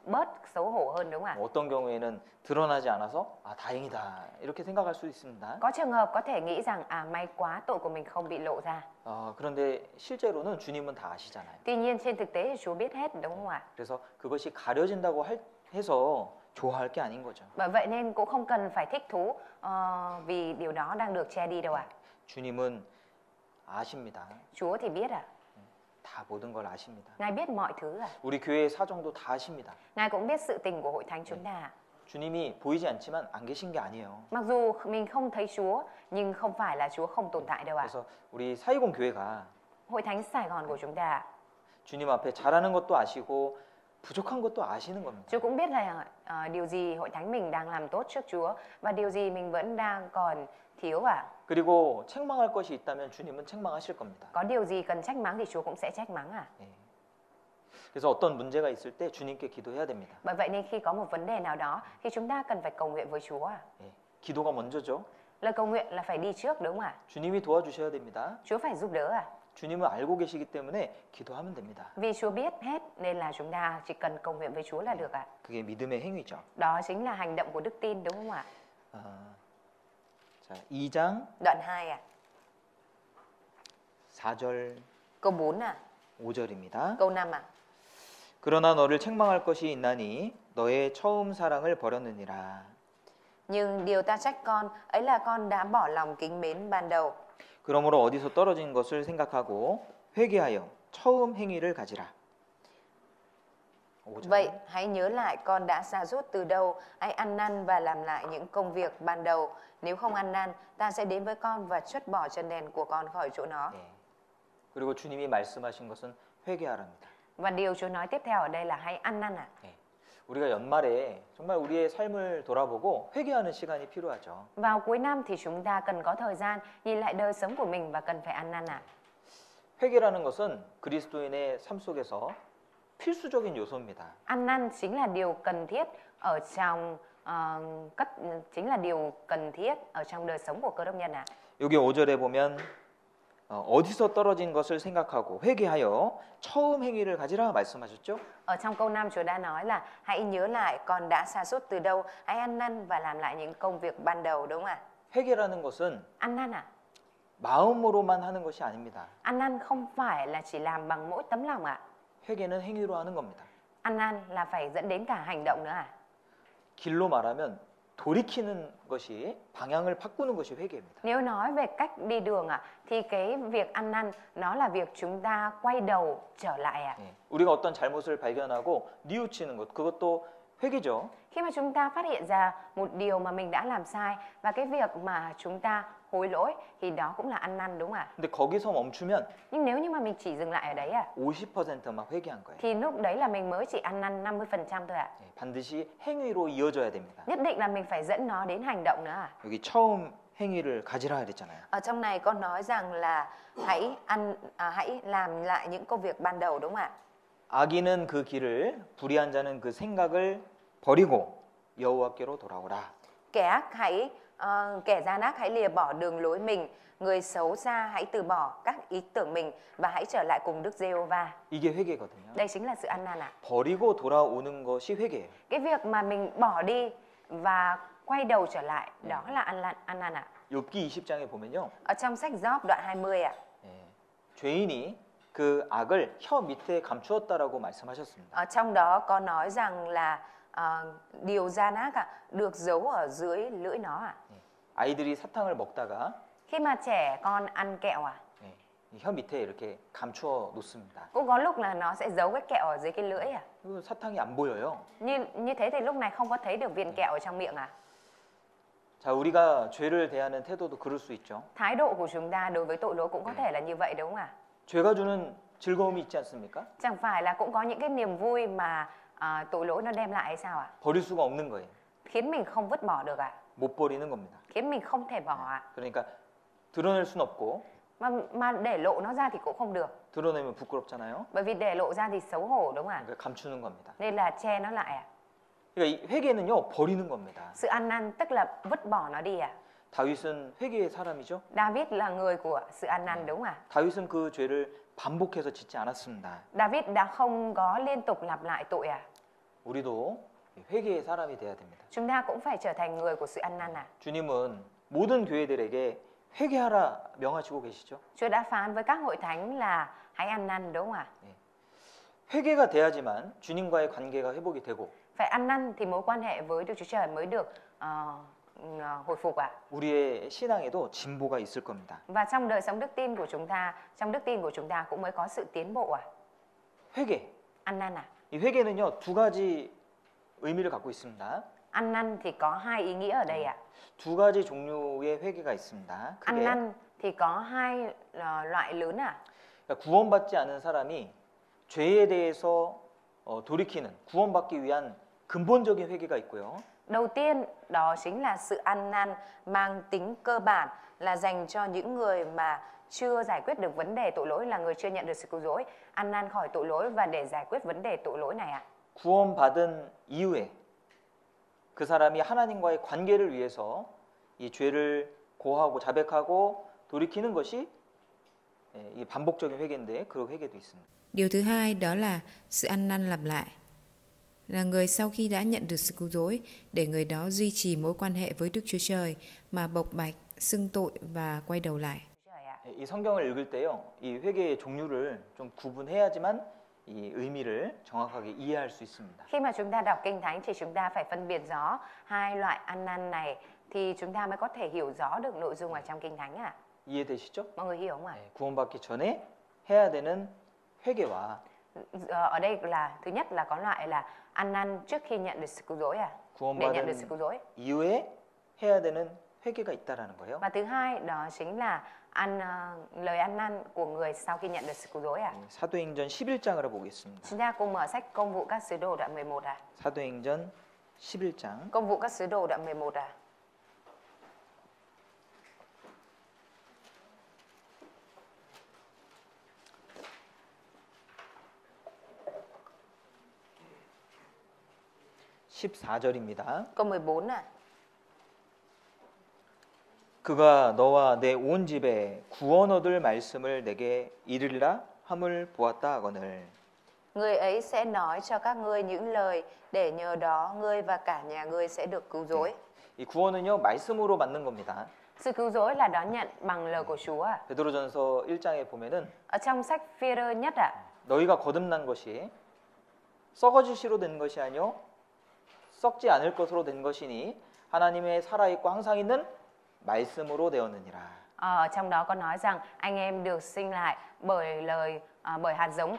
bớt xấu hổ hơn đúng không ạ? 어떤 경우에는 드러나지 않아서 아 다행이다 이렇게 생각할 수 있습니다. Có trường hợp có thể nghĩ rằng may quá tội của mình không bị lộ ra. 그런데 실제로는 주님은 다 아시잖아요. Tuy nhiên trên thực tế thì Chúa biết hết đúng không ạ? 그래서 그것이 가려진다고 해서 좋아할 게 아닌 거죠. Bởi vậy nên cũng không cần phải thích thú vì điều đó đang được che đi đâu ạ. 주님은 아십니다. Chúa thì biết ạ. 다 모든 걸 아십니다. Ngài biết mọi thứ ạ. 우리 교회의 사정도 다 아십니다. Ngài cũng biết sự tình của hội thánh chúng ta ạ. 주님이 보이지 않지만 안 계신 게 아니에요. Mặc dù mình không thấy Chúa nhưng không phải là Chúa không tồn tại đâu ạ. 그래서 우리 사이공 교회가 Hội thánh Sài Gòn của chúng ta ạ, 주님 앞에 잘하는 것도 아시고 부족한 것도 아시는 겁니다. Chúa cũng biết là điều gì hội thánh mình đang làm tốt trước Chúa và điều gì mình vẫn đang còn thiếu à. 그리고 책망할 것이 있다면 주님은 책망하실 겁니다. Có điều gì cần trách mắng thì Chúa cũng sẽ trách mắng à. 예. 그래서 어떤 문제가 있을 때 주님께 기도해야 됩니다. Bởi vậy nên khi có một vấn đề nào đó thì chúng ta cần phải cầu nguyện với Chúa à. 예. 기도가 먼저죠. Lời cầu nguyện là phải đi trước đúng không ạ? 주님이 도와주셔야 됩니다. Chúa phải giúp đỡ à. 주님은 알고 계시기 때문에 기도하면 됩니다. Vì Chúa biết hết nên là chúng ta chỉ cần cầu nguyện với Chúa là được ạ. 그게 믿음의 행위죠. Đó chính là hành động của đức tin đúng không ạ? 자, 2장 Đoạn 2 à? 4절 Câu 4 à? 5절입니다. Câu 5 à? 그러나 너를 책망할 것이 있나니 너의 처음 사랑을 버렸느니라. Nhưng điều ta trách con ấy là con đã bỏ lòng kính mến ban đầu. 그러므로 어디서 떨어진 것을 생각하고 회개하여 처음 행위를 가지라. 5절. Vậy hãy nhớ lại con đã sa sút từ đâu, hãy ăn năn và làm lại những công việc ban đầu. Nếu không ăn năn, ta sẽ đến với con và trút bỏ chân đèn của con khỏi chỗ nó. 예. 그리고 주님이 말씀하신 것은 회개하랍니다. Và điều Chúa nói tiếp theo ở đây là hãy ăn năn à. 예. 우리가 연말에 정말 우리의 삶을 돌아보고 회개하는 시간이 필요하죠. Vào cuối năm thì chúng ta cần có thời gian nhìn lại đời sống của mình và cần phải ăn năn à. 회개라는 것은 그리스도인의 삶 속에서 필수적인 요소입니다. Ăn năn chính là điều cần thiết ở trong chính là điều cần thiết ở trong đời sống của cơ đốc nhân ạ. 여기 5절에 보면 어디서 떨어진 것을 생각하고 회개하여 처음 행위를 가지라 말씀하셨죠? Ở trong câu 5 Chúa đã nói là hãy nhớ lại con đã sa sút từ đâu, hãy ăn năn và làm lại những công việc ban đầu đúng không ạ? 회개라는 것은 Ăn năn à? 마음으로만 하는 것이 아닙니다. Ăn năn không phải là chỉ làm bằng mỗi tấm lòng ạ. 회개는 행위로 하는 겁니다. Ăn năn là phải dẫn đến cả hành động nữa à? 길로 말하면 돌이키는 것이 방향을 바꾸는 것이 회개입니다. Nếu nói về cách đi đường ạ, thì cái việc ăn năn nó là việc chúng ta quay đầu trở lại ạ. 예. 우리가 어떤 잘못을 발견하고 뉘우치는 것 그것도 회개죠. Khi mà chúng ta phát hiện ra một điều mà mình đã làm sai và cái việc mà chúng ta hối lỗi thì đó cũng là ăn năn đúng không ạ? 근데 거기서 멈추면 Nhưng nếu như mà mình chỉ dừng lại ở đấy ạ, 50%만 회개한 거예요. thì lúc đấy là mình mới chỉ ăn năn 50% thôi ạ. 예. 반드시 행위로 이어져야 됩니다. Nhất định là mình phải dẫn nó đến hành động nữa ạ. 여기 처음 행위를 가지라 그랬잖아요. Ở trong này con nói rằng là hãy làm lại những công việc ban đầu đúng không ạ? 악인은 그 길을 불의한 자는 그 생각을 버리고 여호와께로 돌아오라. Kẻ gian ác hãy lìa bỏ đường lối mình, người xấu xa hãy từ bỏ các ý tưởng mình và hãy trở lại cùng Đức Giê-hô-va. 이게 회개거든요. Đây chính là sự ăn năn ạ. 버리고 돌아오는 것이 회개예요. Cái việc mà mình bỏ đi và quay đầu trở lại đó là ăn năn ạ. 욥기 20장에 보면요. Ở trong sách Gióp đoạn 20 ạ. 예, 죄인이 그 악을 혀 밑에 감추었다라고 말씀하셨습니다. Ở trong đó có nói rằng là điều gian ác ạ được giấu ở dưới lưỡi nó ạ. 예, 아이들이 사탕을 먹다가 Khi mà trẻ con ăn kẹo ạ, 예, 이혀 밑에 이렇게 감추어 놓습니다. cũng có lúc là nó sẽ giấu cái kẹo ở dưới cái lưỡi ạ. 그리고 사탕이 안 보여요. Như thế thì lúc này không có thấy được viên kẹo ở trong miệng ạ. 자, 우리가 죄를 대하는 태도도 그럴 수 있죠. Thái độ của chúng ta đối với tội lỗi cũng có thể là như vậy đúng không ạ? 죄가 주는 즐거움이 있지 않습니까? Chẳng phải là cũng có những cái niềm vui mà tội lỗi nó đem lại hay sao ạ? 버릴 수가 없는 거예요. Khiến mình không vứt bỏ được ạ? 못 버리는 겁니다. Khiến mình không thể bỏ ạ? 그러니까 드러낼 순 없고 Mà để lộ nó ra thì cũng không được. 드러내면 부끄럽잖아요. Bởi vì để lộ ra thì xấu hổ đúng không ạ? 그러니까 감추는 겁니다. Nên là che nó lại ạ. 그러니까 이 회개는요 버리는 겁니다. Sự ăn năn tức là vứt bỏ nó đi ạ. 다윗은 회개의 사람이죠. David là người của sự ăn năn đúng không ạ? 다윗은 그 죄를 반복해서 짓지 않았습니다. David đã không có liên tục lặp lại tội ạ. 우리도 회개의 사람이 돼야 됩니다. Chúng ta cũng phải trở thành người của sự ăn năn ạ. 주님은 모든 교회들에게 회개하라 명하시고 계시죠. Chúa đã phán với các hội thánh là hãy ăn năn đúng không ạ? 회개가 돼야지만 주님과의 관계가 회복이 되고 Phải ăn năn thì mối quan hệ với Đức Chúa Trời mới được hồi phục ạ. 우리의 신앙에도 진보가 있을 겁니다. Và trong đời sống đức tin của chúng ta, trong đức tin của chúng ta cũng mới có sự tiến bộ ạ. 회개. Ăn năn à? 이 회개는요 두 가지 의미를 갖고 있습니다. Ăn năn thì có hai ý nghĩa ở đây ạ. 두 가지 종류의 회개가 있습니다. Ăn 크게. năn thì có hai loại lớn ạ. 그러니까 구원받지 않은 사람이 죄에 대해서 돌이키는 구원받기 위한 근본적인 회개가 있고요. Đầu tiên đó chính là sự ăn năn mang tính cơ bản, là dành cho những người mà chưa giải quyết được vấn đề tội lỗi, là người chưa nhận được sự cứu rỗi, ăn năn khỏi tội lỗi và để giải quyết vấn đề tội lỗi này ạ. 구원받은 이후에 그 사람이 하나님과의 관계를 위해서 이 죄를 고하고 자백하고 돌이키는 것이 이 반복적인 회개인데 그런 회개도 있습니다. Điều thứ hai đó là sự ăn năn lặp lại. Là người sau khi đã nhận được sự cứu rỗi, để người đó duy trì mối quan hệ với Đức Chúa Trời mà bộc bạch, xưng tội và quay đầu lại. 이 성경을 읽을 때요, 이 회개의 종류를 좀 구분해야지만 이 의미를 정확하게 이해할 수 있습니다. Khi mà chúng ta đọc Kinh Thánh thì chúng ta phải phân biệt rõ hai loại ăn năn này thì chúng ta mới có thể hiểu rõ được nội dung ở trong Kinh Thánh ạ. 이해되시죠? Mọi người hiểu không ạ? 구원받기 전에 해야 되는 회개와 Ở đây là thứ nhất là có loại là ăn năn trước khi nhận được sự cứu rỗi để nhận được sự cứu rỗi. 이후에 해야 되는 회개가 있다라는 거예요. Và thứ hai đó chính là lời ăn năn của người sau khi nhận được sự cứu rỗi 사도행전 11장을 보겠습니다. Chúng ta cùng mở sách Công vụ các sứ đồ đoạn 11 사도행전 11장 Công vụ các sứ đồ đoạn 11 14절입니다. Câu 14 그가 너와 내 온 집에 구원 얻을 말씀을 내게 이르리라 함을 보았다 하거늘. Người ấy sẽ nói cho các ngươi những lời để nhờ đó ngươi và cả nhà ngươi sẽ được cứu rỗi. 이 구원은요 말씀으로 받는 겁니다. Sự cứu rỗi là đón nhận bằng lời của Chúa 베드로전서 1장에 보면은 Ở trong sách Phi-rơ nhất 너희가 거듭난 것이 썩어질 시로 된 것이 아니요 썩지 않을 것으로 된 것이니 하나님의 살아있고 항상 있는 말씀으로 되었느니라. Trong đó có nói rằng anh em được sinh lại bởi hạt giống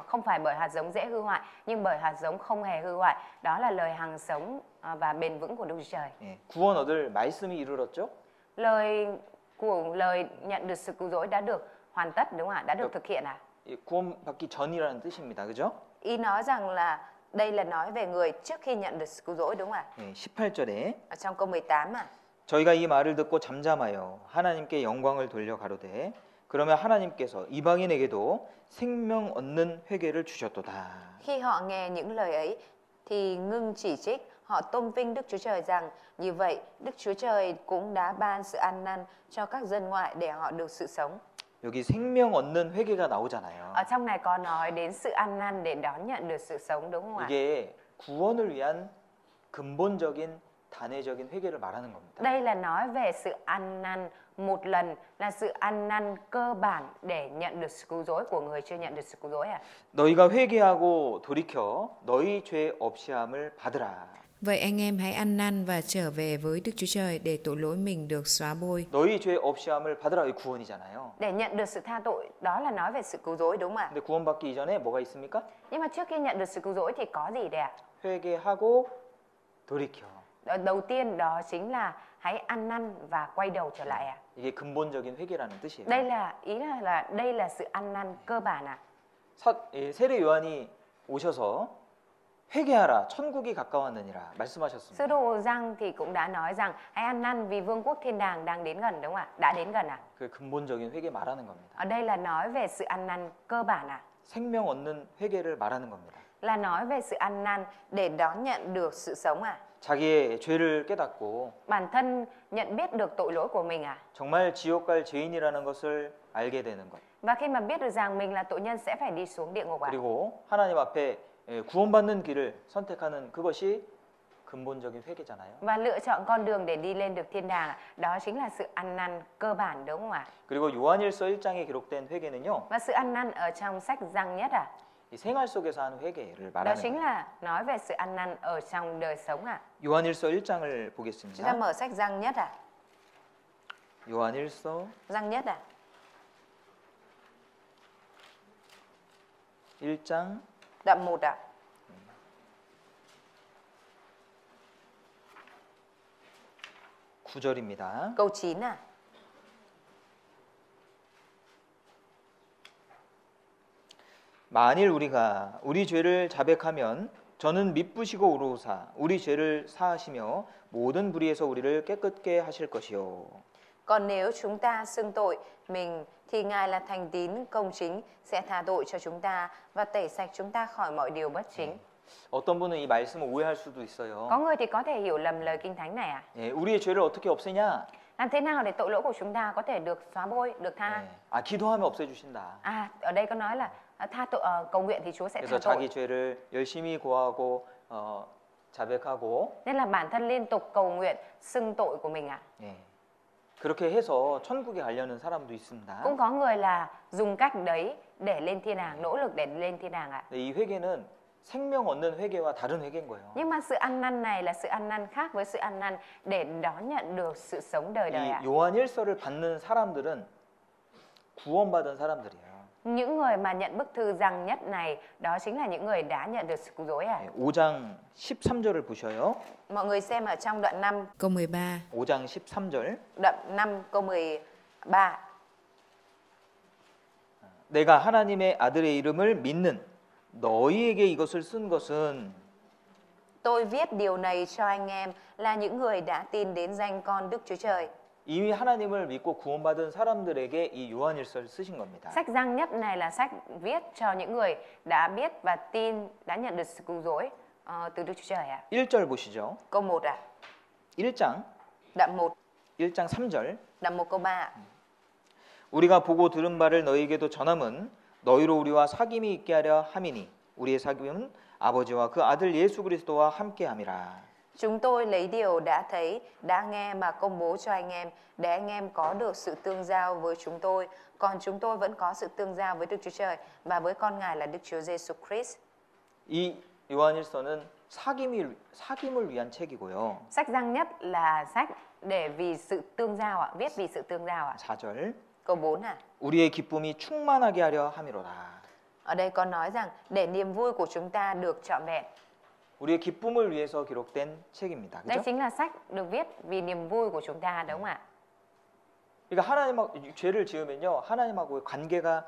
không phải bởi hạt giống dễ hư hoại, nhưng bởi hạt giống không hề hư hoại. Đó là lời hằng sống và bền vững của Đức Chúa Trời. 구원 얻을 말씀이 이르렀죠. Lời nhận được sự cứu rỗi đã được hoàn tất, đúng không ạ? Đã được thực hiện 구원받기 전이라는 뜻입니다. 그죠? Ý nói rằng là đây là nói về người trước khi nhận được sự cứu rỗi, đúng không ạ? 18절에 Ở trong câu 18 저희가 이 말을 듣고 잠잠하여 하나님께 영광을 돌려 가로되 그러면 하나님께서 이방인에게도 생명 얻는 회개를 주셨도다. Khi họ nghe những lời ấy thì ngưng chỉ trích, họ tôn vinh Đức Chúa Trời rằng như vậy Đức Chúa Trời cũng đã ban sự ăn năn cho các dân ngoại để họ được sự sống. 여기 생명 얻는 회개가 나오잖아요. Ở trong này có nói đến sự ăn năn để đón nhận được sự sống, đúng không ạ? 이게 구원을 위한 근본적인 단회적인 회개를 말하는 겁니다. Đây là nói về sự ăn năn một lần, là sự ăn năn cơ bản để nhận được sự cứu rỗi của người chưa nhận được sự cứu rỗi 너희가 회개하고 돌이켜 너희 죄 없이함을 받으라. Vậy anh em hãy ăn năn và trở về với Đức Chúa Trời để tội lỗi mình được xóa bôi. 너희 죄 없이함을 받으라 이 구원이잖아요. Để nhận được sự tha tội, đó là nói về sự cứu rỗi, đúng không ạ? 근데 구원받기 이전에 뭐가 있습니까? Nhưng mà trước khi nhận được sự cứu rỗi thì có gì đây ạ? 회개하고 돌이켜. Đầu tiên đó chính là hãy ăn năn và quay đầu trở lại 이게 근본적인 회개라는 뜻이에요. Đây là ý là đây là sự ăn năn cơ bản 세례 요한이 오셔서 회개하라 천국이 가까웠느니라 Sứ 말씀하셨습니다. đồ Giăng thì cũng đã nói rằng hãy ăn năn vì vương quốc thiên đàng đang đến gần, đúng không ạ? Đã đến gần 그 근본적인 회개 말하는 겁니다. Ở đây là nói về sự ăn năn cơ bản 생명 얻는 회개를 말하는 겁니다. Là nói về sự ăn năn để đón nhận được sự sống 자기의 죄를 깨닫고 Bản thân nhận biết được tội lỗi của mình 정말 지옥 갈 죄인이라는 것을 알게 되는 것. Và khi mà biết được rằng mình là tội nhân sẽ phải đi xuống địa ngục 그리고 하나님 앞에 구원받는 길을 선택하는 그것이 근본적인 회개잖아요. Và lựa chọn con đường để đi lên được thiên đàng, đó chính là sự ăn năn cơ bản, đúng không ạ? 그리고 요한일서 1장에 기록된 회개는요. Và sự ăn năn ở trong sách Giăng nhất 이 생활 속에서 하는 회개를 đó 말하는 chính 거예요. là nói về sự ăn năn ở trong đời sống 요한일서 1장을 Chúng ta 보겠습니다. mở sách Giăng nhất 요한일서 Giăng nhất 1장 đoạn 1 9절입니다. câu 9 만일 우리가 우리 죄를 자백하면 저는 미쁘시고 의로우사 우리 죄를 사하시며 모든 불의에서 우리를 깨끗게 하실 것이요. Còn nếu chúng ta xưng tội mình thì Ngài là thành tín công chính sẽ tha tội cho chúng ta và tẩy sạch chúng ta khỏi mọi điều bất chính. 어떤 분은 이 말씀을 오해할 수도 있어요. Có người thì có thể hiểu lầm lời kinh thánh này à? 예, 우리의 죄를 어떻게 없애냐? Làm thế nào để tội lỗi của chúng ta có thể được xóa bôi, được tha? 예, 기도하면 없애주신다. À, ở đây có nói là cầu nguyện thì Chúa sẽ 그래서 tha tội. 자기 죄를 열심히 고하고 자백하고 Nên là bản thân liên tục cầu nguyện xưng tội của mình à? 예, 그렇게 해서 천국에 가려는 사람도 있습니다. Cũng có người là dùng cách đấy để lên thiên đàng, nỗ lực để lên thiên đàng ạ. 이 회개는 생명 얻는 회개와 다른 회개인 거예요. Nhưng mà sự ăn năn này là sự ăn năn khác với sự ăn năn để đón nhận được sự sống đời đời ạ. 이 요한일서를 받는 사람들은 구원받은 사람들이에요. Những người mà nhận bức thư rằng nhất này đó chính là những người đã nhận được sự cứu rỗi ạ. 5장 13절을 보셔요. Mọi người xem ở trong đoạn 5, Câu 13. 5장 13절. đoạn 5 câu 13. 내가 하나님의 아들의 이름을 믿는 너희에게 이것을 쓴 것은 Tôi viết điều này cho anh em là những người đã tin đến danh con Đức Chúa Trời. 이미 하나님을 믿고 구원받은 사람들에게 이 요한일서를 쓰신 겁니다. Sách răng nhất này là sách viết cho những người đã biết và tin, đã nhận được sự cứu rỗi từ Đức Chúa Trời ạ. 1절 보시죠. Câu 1 ạ. 1장 Đoạn 1, 1장 3절. đoạn 1 câu 3 ạ. 우리가 보고 들은 바를 너희에게도 전함은 너희로 우리와 사귐이 있게 하려 함이니 우리의 사귐은 아버지와 그 아들 예수 그리스도와 함께함이라. Chúng tôi lấy điều đã thấy, đã nghe mà công bố cho anh em để anh em có được sự tương giao với chúng tôi. Còn chúng tôi vẫn có sự tương giao với Đức Chúa Trời và với con Ngài là Đức Chúa Giêsu Christ. 이 요한일서는 사귐을 위한 책이고요. Sách răng nhất là sách để vì sự tương giao ạ, viết vì sự tương giao ạ. 4절. Câu 4 ạ. 우리의 기쁨이 충만하게 하려 함이로라. Ở đây có nói rằng để niềm vui của chúng ta được trọn vẹn. 우리의 기쁨을 위해서 기록된 책입니다. Đây 그렇죠? chính là sách được viết vì niềm vui của chúng ta, đúng không ạ? 그러니까 하나님하고 죄를 지으면요. 하나님하고의 관계가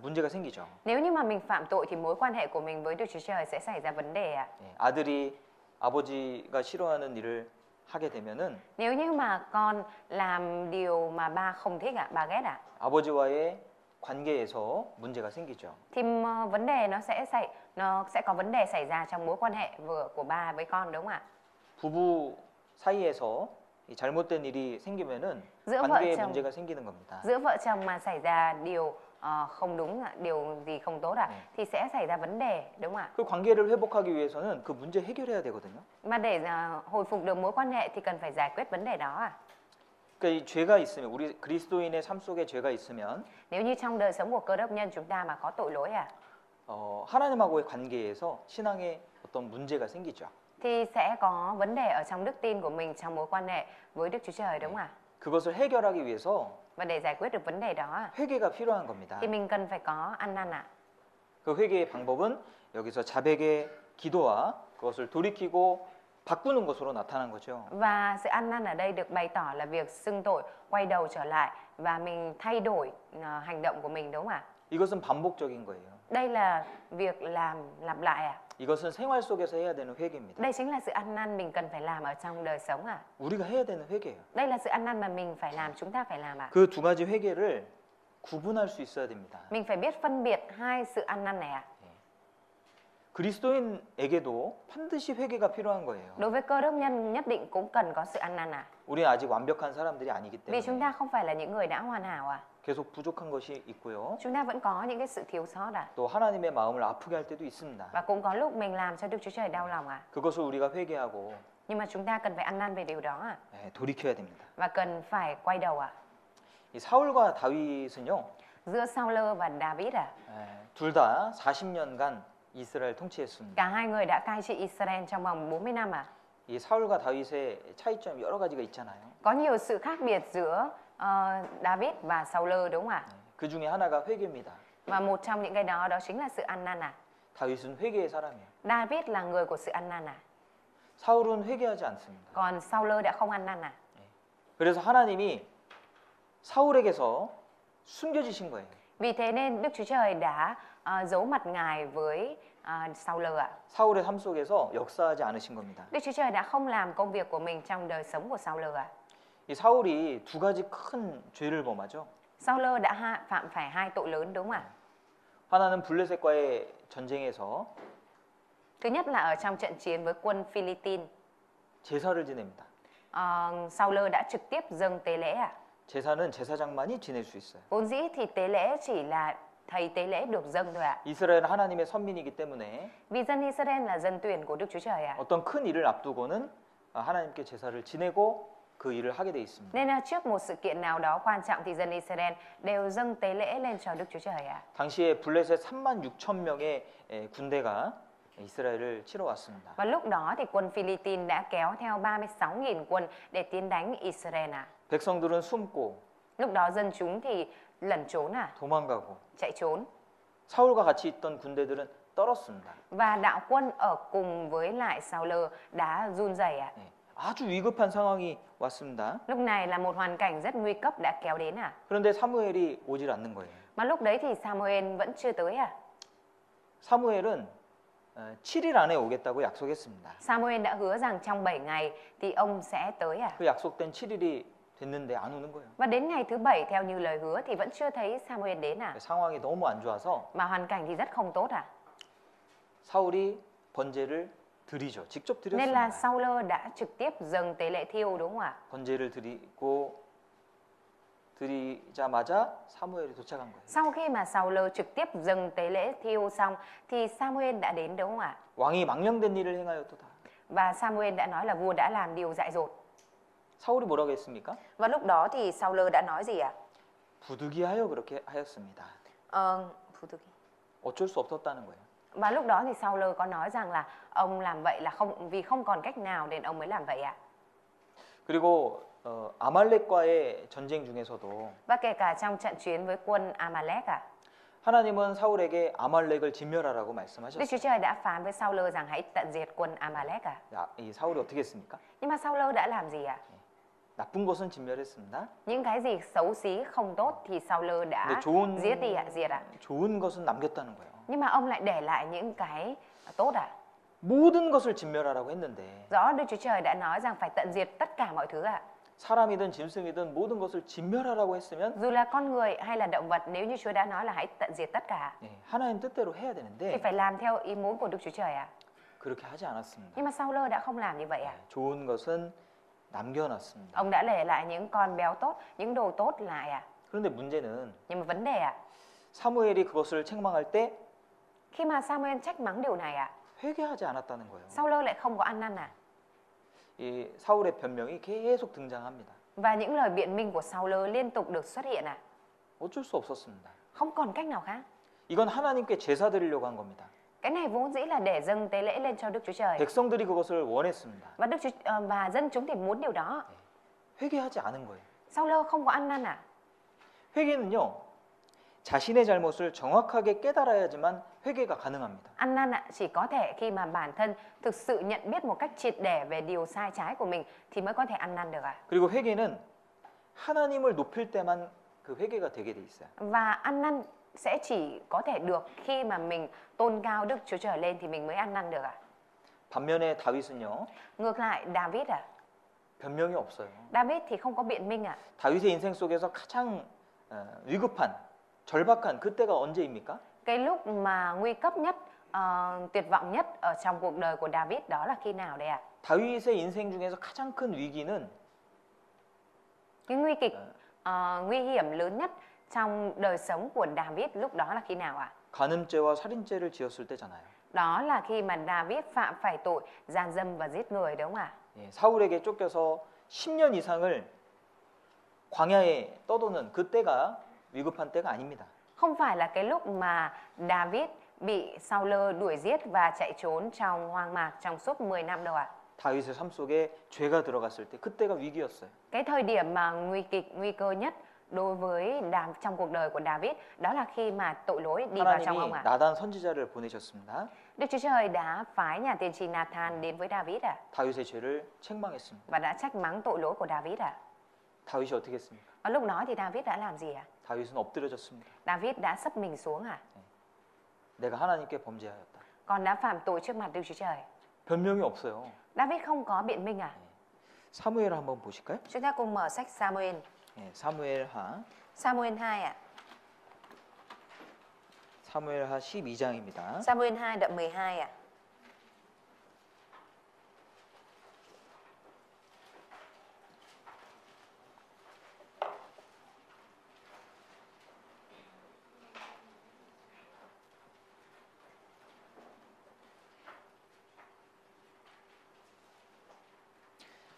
문제가 생기죠. Nếu như mà mình phạm tội thì mối quan hệ của mình với Đức Chúa Trời sẽ xảy ra vấn đề ạ. 예, 아들이 아버지가 싫어하는 일을 하게 되면은 Nếu như mà con làm điều mà ba không thích ạ, ba ghét ạ, 아버지와의 관계에서 문제가 생기죠. thì vấn đề nó sẽ có vấn đề xảy ra trong mối quan hệ của ba với con, đúng không ạ? 부부 사이에서 이 잘못된 일이 생기면은 giữa vợ 관계에 chồng 문제가 생기는 겁니다. giữa vợ chồng mà xảy ra điều không đúng ạ, điều gì không tốt ạ, thì sẽ xảy ra vấn đề, đúng không ạ? 그 관계를 회복하기 위해서는 그 문제 해결해야 되거든요. Mà để hồi phục được mối quan hệ thì cần phải giải quyết vấn đề đó ạ. 그러니까 이 죄가 있으면 우리 그리스도인의 삶 속에 죄가 있으면 Nếu như trong đời sống của Cơ Đốc nhân chúng ta mà có tội lỗi ạ, 하나님하고의 관계에서 신앙에 어떤 문제가 생기죠. thì sẽ có vấn đề ở trong đức tin của mình, trong mối quan hệ với Đức Chúa Trời, đúng không ạ? 그것을 해결하기 위해서 Và để giải quyết được vấn đề đó ạ, 회개가 필요한 겁니다. thì mình cần phải có ăn năn ạ. 그 회개의 방법은 여기서 자백의 기도와 그것을 돌이키고 바꾸는 것으로 나타난 거죠. Và sự ăn năn ở đây được bày tỏ là việc xưng tội, quay đầu trở lại và mình thay đổi hành động của mình, đúng không ạ? 이것은 반복적인 거예요. Đây là việc lặp lại ạ. 이것은 생활 속에서 해야 되는 회개입니다. Đây chính là sự ăn năn mình cần phải làm ở trong đời sống ạ. 우리가 해야 되는 회개예요. Đây là sự ăn năn mà mình phải làm, chúng ta phải làm ạ. 그 두 가지 회개를 구분할 수 있어야 됩니다. Mình phải biết phân biệt hai sự ăn năn này ạ. 그리스도인에게도 반드시 회개가 필요한 거예요. Đối với Cơ Đốc nhân nhất định cũng cần có sự ăn năn ạ. 우리는 아직 완벽한 사람들이 아니기 Vì chúng 때문에 ta không phải là những người đã hoàn hảo ạ. 계속 부족한 것이 있고요. Chúng ta vẫn có những cái sự thiếu sót ạ. 또 하나님의 마음을 아프게 할 때도 있습니다. Và cũng có lúc mình làm cho Đức Chúa Trời đau lòng ạ. 그것을 우리가 회개하고 Nhưng mà chúng ta cần phải ăn năn về điều đó ạ. 돌이켜야 됩니다. Và cần phải quay đầu ạ. 이 사울과 다윗은요, Giữa Saul và David ạ, 둘 다 40년간 이스라엘 통치했습니다. cả hai người đã cai trị Israel trong vòng 40 năm ạ. 이 사울과 다윗의 차이점 여러 가지가 있잖아요. Có nhiều sự khác biệt giữa David và Saul, đúng không ạ? 그 중에 하나가 회개입니다. Và một trong những cái đó chính là sự ăn năn ạ. 다윗은 회개의 사람이에요. David là người của sự ăn năn ạ. 사울은 회개하지 않습니다. Còn Saul đã không ăn năn ạ. 그래서 하나님이 사울에게서 숨겨지신 거예요. Vì thế nên Đức Chúa Trời đã giấu mặt Ngài với Saul ạ. 사울의 삶 속에서 역사하지 않으신 겁니다. Đức Chúa Trời đã không làm công việc của mình trong đời sống của Saul ạ. 이 사울이 두 가지 큰 죄를 범하죠. Saul đã phạm phải hai tội lớn đúng không ạ? 하나는 블레셋과의 전쟁에서 Thứ nhất là ở trong trận chiến với quân Philippines, 제사를 지냅니다. Saul đã trực tiếp dâng tế lễ ạ. 제사는 제사장만이 지낼 수 있어요. Vốn dĩ thì tế lễ chỉ là thầy tế lễ được dâng thôi ạ. 이스라엘은 하나님의 선민이기 때문에 Vì dân Israel là dân tuyển của Đức Chúa Trời ạ. 어떤 큰 일을 앞두고는 하나님께 제사를 지내고 그 일을 하게 돼 있습니다. Nên là trước một sự kiện nào đó quan trọng thì dân Israel đều dâng tế lễ lên cho Đức Chúa Trời ạ. 당시에 블레셋 36,000명의 군대가 이스라엘을 치러 왔습니다. Và lúc đó thì quân Philippines đã kéo theo 36.000 quân để tiến đánh Israel ạ. 백성들은 숨고 Lúc đó dân chúng thì lẩn trốn 도망가고 chạy trốn. 사울과 같이 있던 군대들은 떨었습니다. Và đạo quân ở cùng với lại Saul đã run rẩy ạ. 네, 아주 위급한 상황이 왔습니다. Lúc này là một hoàn cảnh rất nguy cấp đã kéo đến ạ. 그런데 사무엘이 오질 않는 거예요. Mà lúc đấy thì Samuel vẫn chưa tới ạ. 사무엘은 7일 안에 오겠다고 약속했습니다. Samuel đã hứa rằng trong 7 ngày thì ông sẽ tới ạ. 그 약속된 7일이 됐는데 안 오는 거예요. Và đến ngày thứ 7 theo như lời hứa thì vẫn chưa thấy Samuel đến ạ. 상황이 너무 안 좋아서 Mà hoàn cảnh thì rất không tốt ạ. 사울이 번제를 드리죠. 직접 Nên là 드렸습니다. Saul đã trực tiếp dâng tế lễ thiêu đúng không ạ? 번제를 드리자마자 사무엘이 도착한 거예요. Sau khi mà Saul trực tiếp dâng tế lễ thiêu xong thì Samuel đã đến đúng không ạ? 왕이 망령된 일을 행하였도다. Và Samuel đã nói là vua đã làm điều dại dột. 사울이 뭐라고 했습니까? Và lúc đó thì Saul đã nói gì ạ? 부득이하여 그렇게 하였습니다. 어쩔 수 없었다는 거예요. Và lúc đó thì Saul có nói rằng là ông làm vậy là vì không còn cách nào nên ông mới làm vậy ạ. 그리고 아말렉과의 전쟁 중에서도 Và kể cả trong trận chiến với quân Amalek ạ. 하나님은 사울에게 아말렉을 진멸하라고 Đức 말씀하셨어요. Chúa Trời đã phán với Saul rằng hãy tận diệt quân Amalek ạ. 이 사울이 어떻게 했습니까? Nhưng mà Saul đã làm gì ạ? 나쁜 것은 진멸했습니다. Những cái gì xấu xí không tốt thì Saul đã 근데 좋은 giết đi ạ, diệt ạ. 좋은 것은 남겼다는 거예요. Nhưng mà ông lại để lại những cái tốt ạ. 모든 것을 진멸하라고 했는데 Rõ Đức Chúa Trời đã nói rằng phải tận diệt tất cả mọi thứ ạ. 사람이든 짐승이든 모든 것을 진멸하라고 했으면 Dù là con người hay là động vật, nếu như Chúa đã nói là hãy tận diệt tất cả 하나님 뜻대로 해야 thì 되는데 phải làm theo ý muốn của Đức Chúa Trời ạ. 그렇게 하지 않았습니다. Nhưng mà Saul đã không làm như vậy ạ. 좋은 것은 남겨놨습니다. Ông đã để lại những con béo tốt, những đồ tốt lại ạ. 그런데 문제는 Nhưng mà vấn đề ạ, 사무엘이 그것을 책망할 때 khi mà Samuel trách mắng điều này ạ, 회개하지 않았다는 거예요. Saul lại không có ăn năn à. 이 사울의 변명이 계속 등장합니다. Và những lời biện minh của Saul liên tục được xuất hiện ạ. 어쩔 수 없었습니다. Không còn cách nào khác. 이건 하나님께 제사 드리려고 한 겁니다. Cái này vốn dĩ là để dâng tế lễ lên cho Đức Chúa Trời. 백성들이 그것을 원했습니다. Và dân chúng thì muốn điều đó. 회개하지 않은 거예요. Saul không có ăn năn à? 회개는요, 자신의 잘못을 정확하게 깨달아야지만 회개가 가능합니다. Ăn năn chỉ có thể khi mà bản thân thực sự nhận biết một cách triệt để về điều sai trái của mình thì mới có thể ăn năn được ạ. 그리고 회개는 하나님을 높일 때만 그 회개가 되게 돼 있어요. Và ăn năn sẽ chỉ có thể được khi mà mình tôn cao Đức Chúa Trời lên thì mình mới ăn năn được ạ. 반면에 다윗은요, Ngược lại David à? 변명이 없어요. David thì không có biện minh ạ. 다윗의 인생 속에서 가장 위급한, 절박한 그때가 언제입니까? Cái lúc mà nguy cấp nhất, tuyệt vọng nhất ở trong cuộc đời của David đó là khi nào đây ạ? 다윗의 인생 중에서 가장 큰 위기는 Cái nguy kịch, nguy hiểm lớn nhất trong đời sống của David lúc đó là khi nào ạ? 간음죄와 살인죄를 지었을 때잖아요. Đó là khi mà David phạm phải tội gian dâm và giết người đúng không ạ? 예, 사울에게 쫓겨서 10년 이상을 광야에 떠도는 그때가 위급한 때가 아닙니다. Không phải là cái lúc mà David bị Saul đuổi giết và chạy trốn trong hoang mạc trong suốt 10 năm đâu ạ. 다윗의 삶 속에 죄가 들어갔을 때 그때가 위기였어요. Cái thời điểm mà nguy cơ nhất đối với trong cuộc đời của David đó là khi mà tội lỗi đi vào trong ông 하나님이 ạ. 나단 선지자를 보내셨습니다. Đức Chúa Trời đã phái nhà tiên tri Nathan đến với David ạ 다윗의 죄를 책망했습니다. và đã trách mắng tội lỗi của David ạ. 다윗이 어떻게 했습니까? Và lúc đó thì David đã làm gì ạ? 다윗은 엎드려졌습니다. David đã sấp mình xuống ạ. 내가 하나님께 범죄하였다. con đã phạm tội trước mặt Đức Chúa Trời. 변명이 없어요. David không có biện minh à? 사무엘 한번 보실까요? Chúng ta cùng mở sách Samuel. 사무엘하 Samuel 2 ạ. 사무엘하 12장입니다. Samuel 2 đoạn 12 ạ.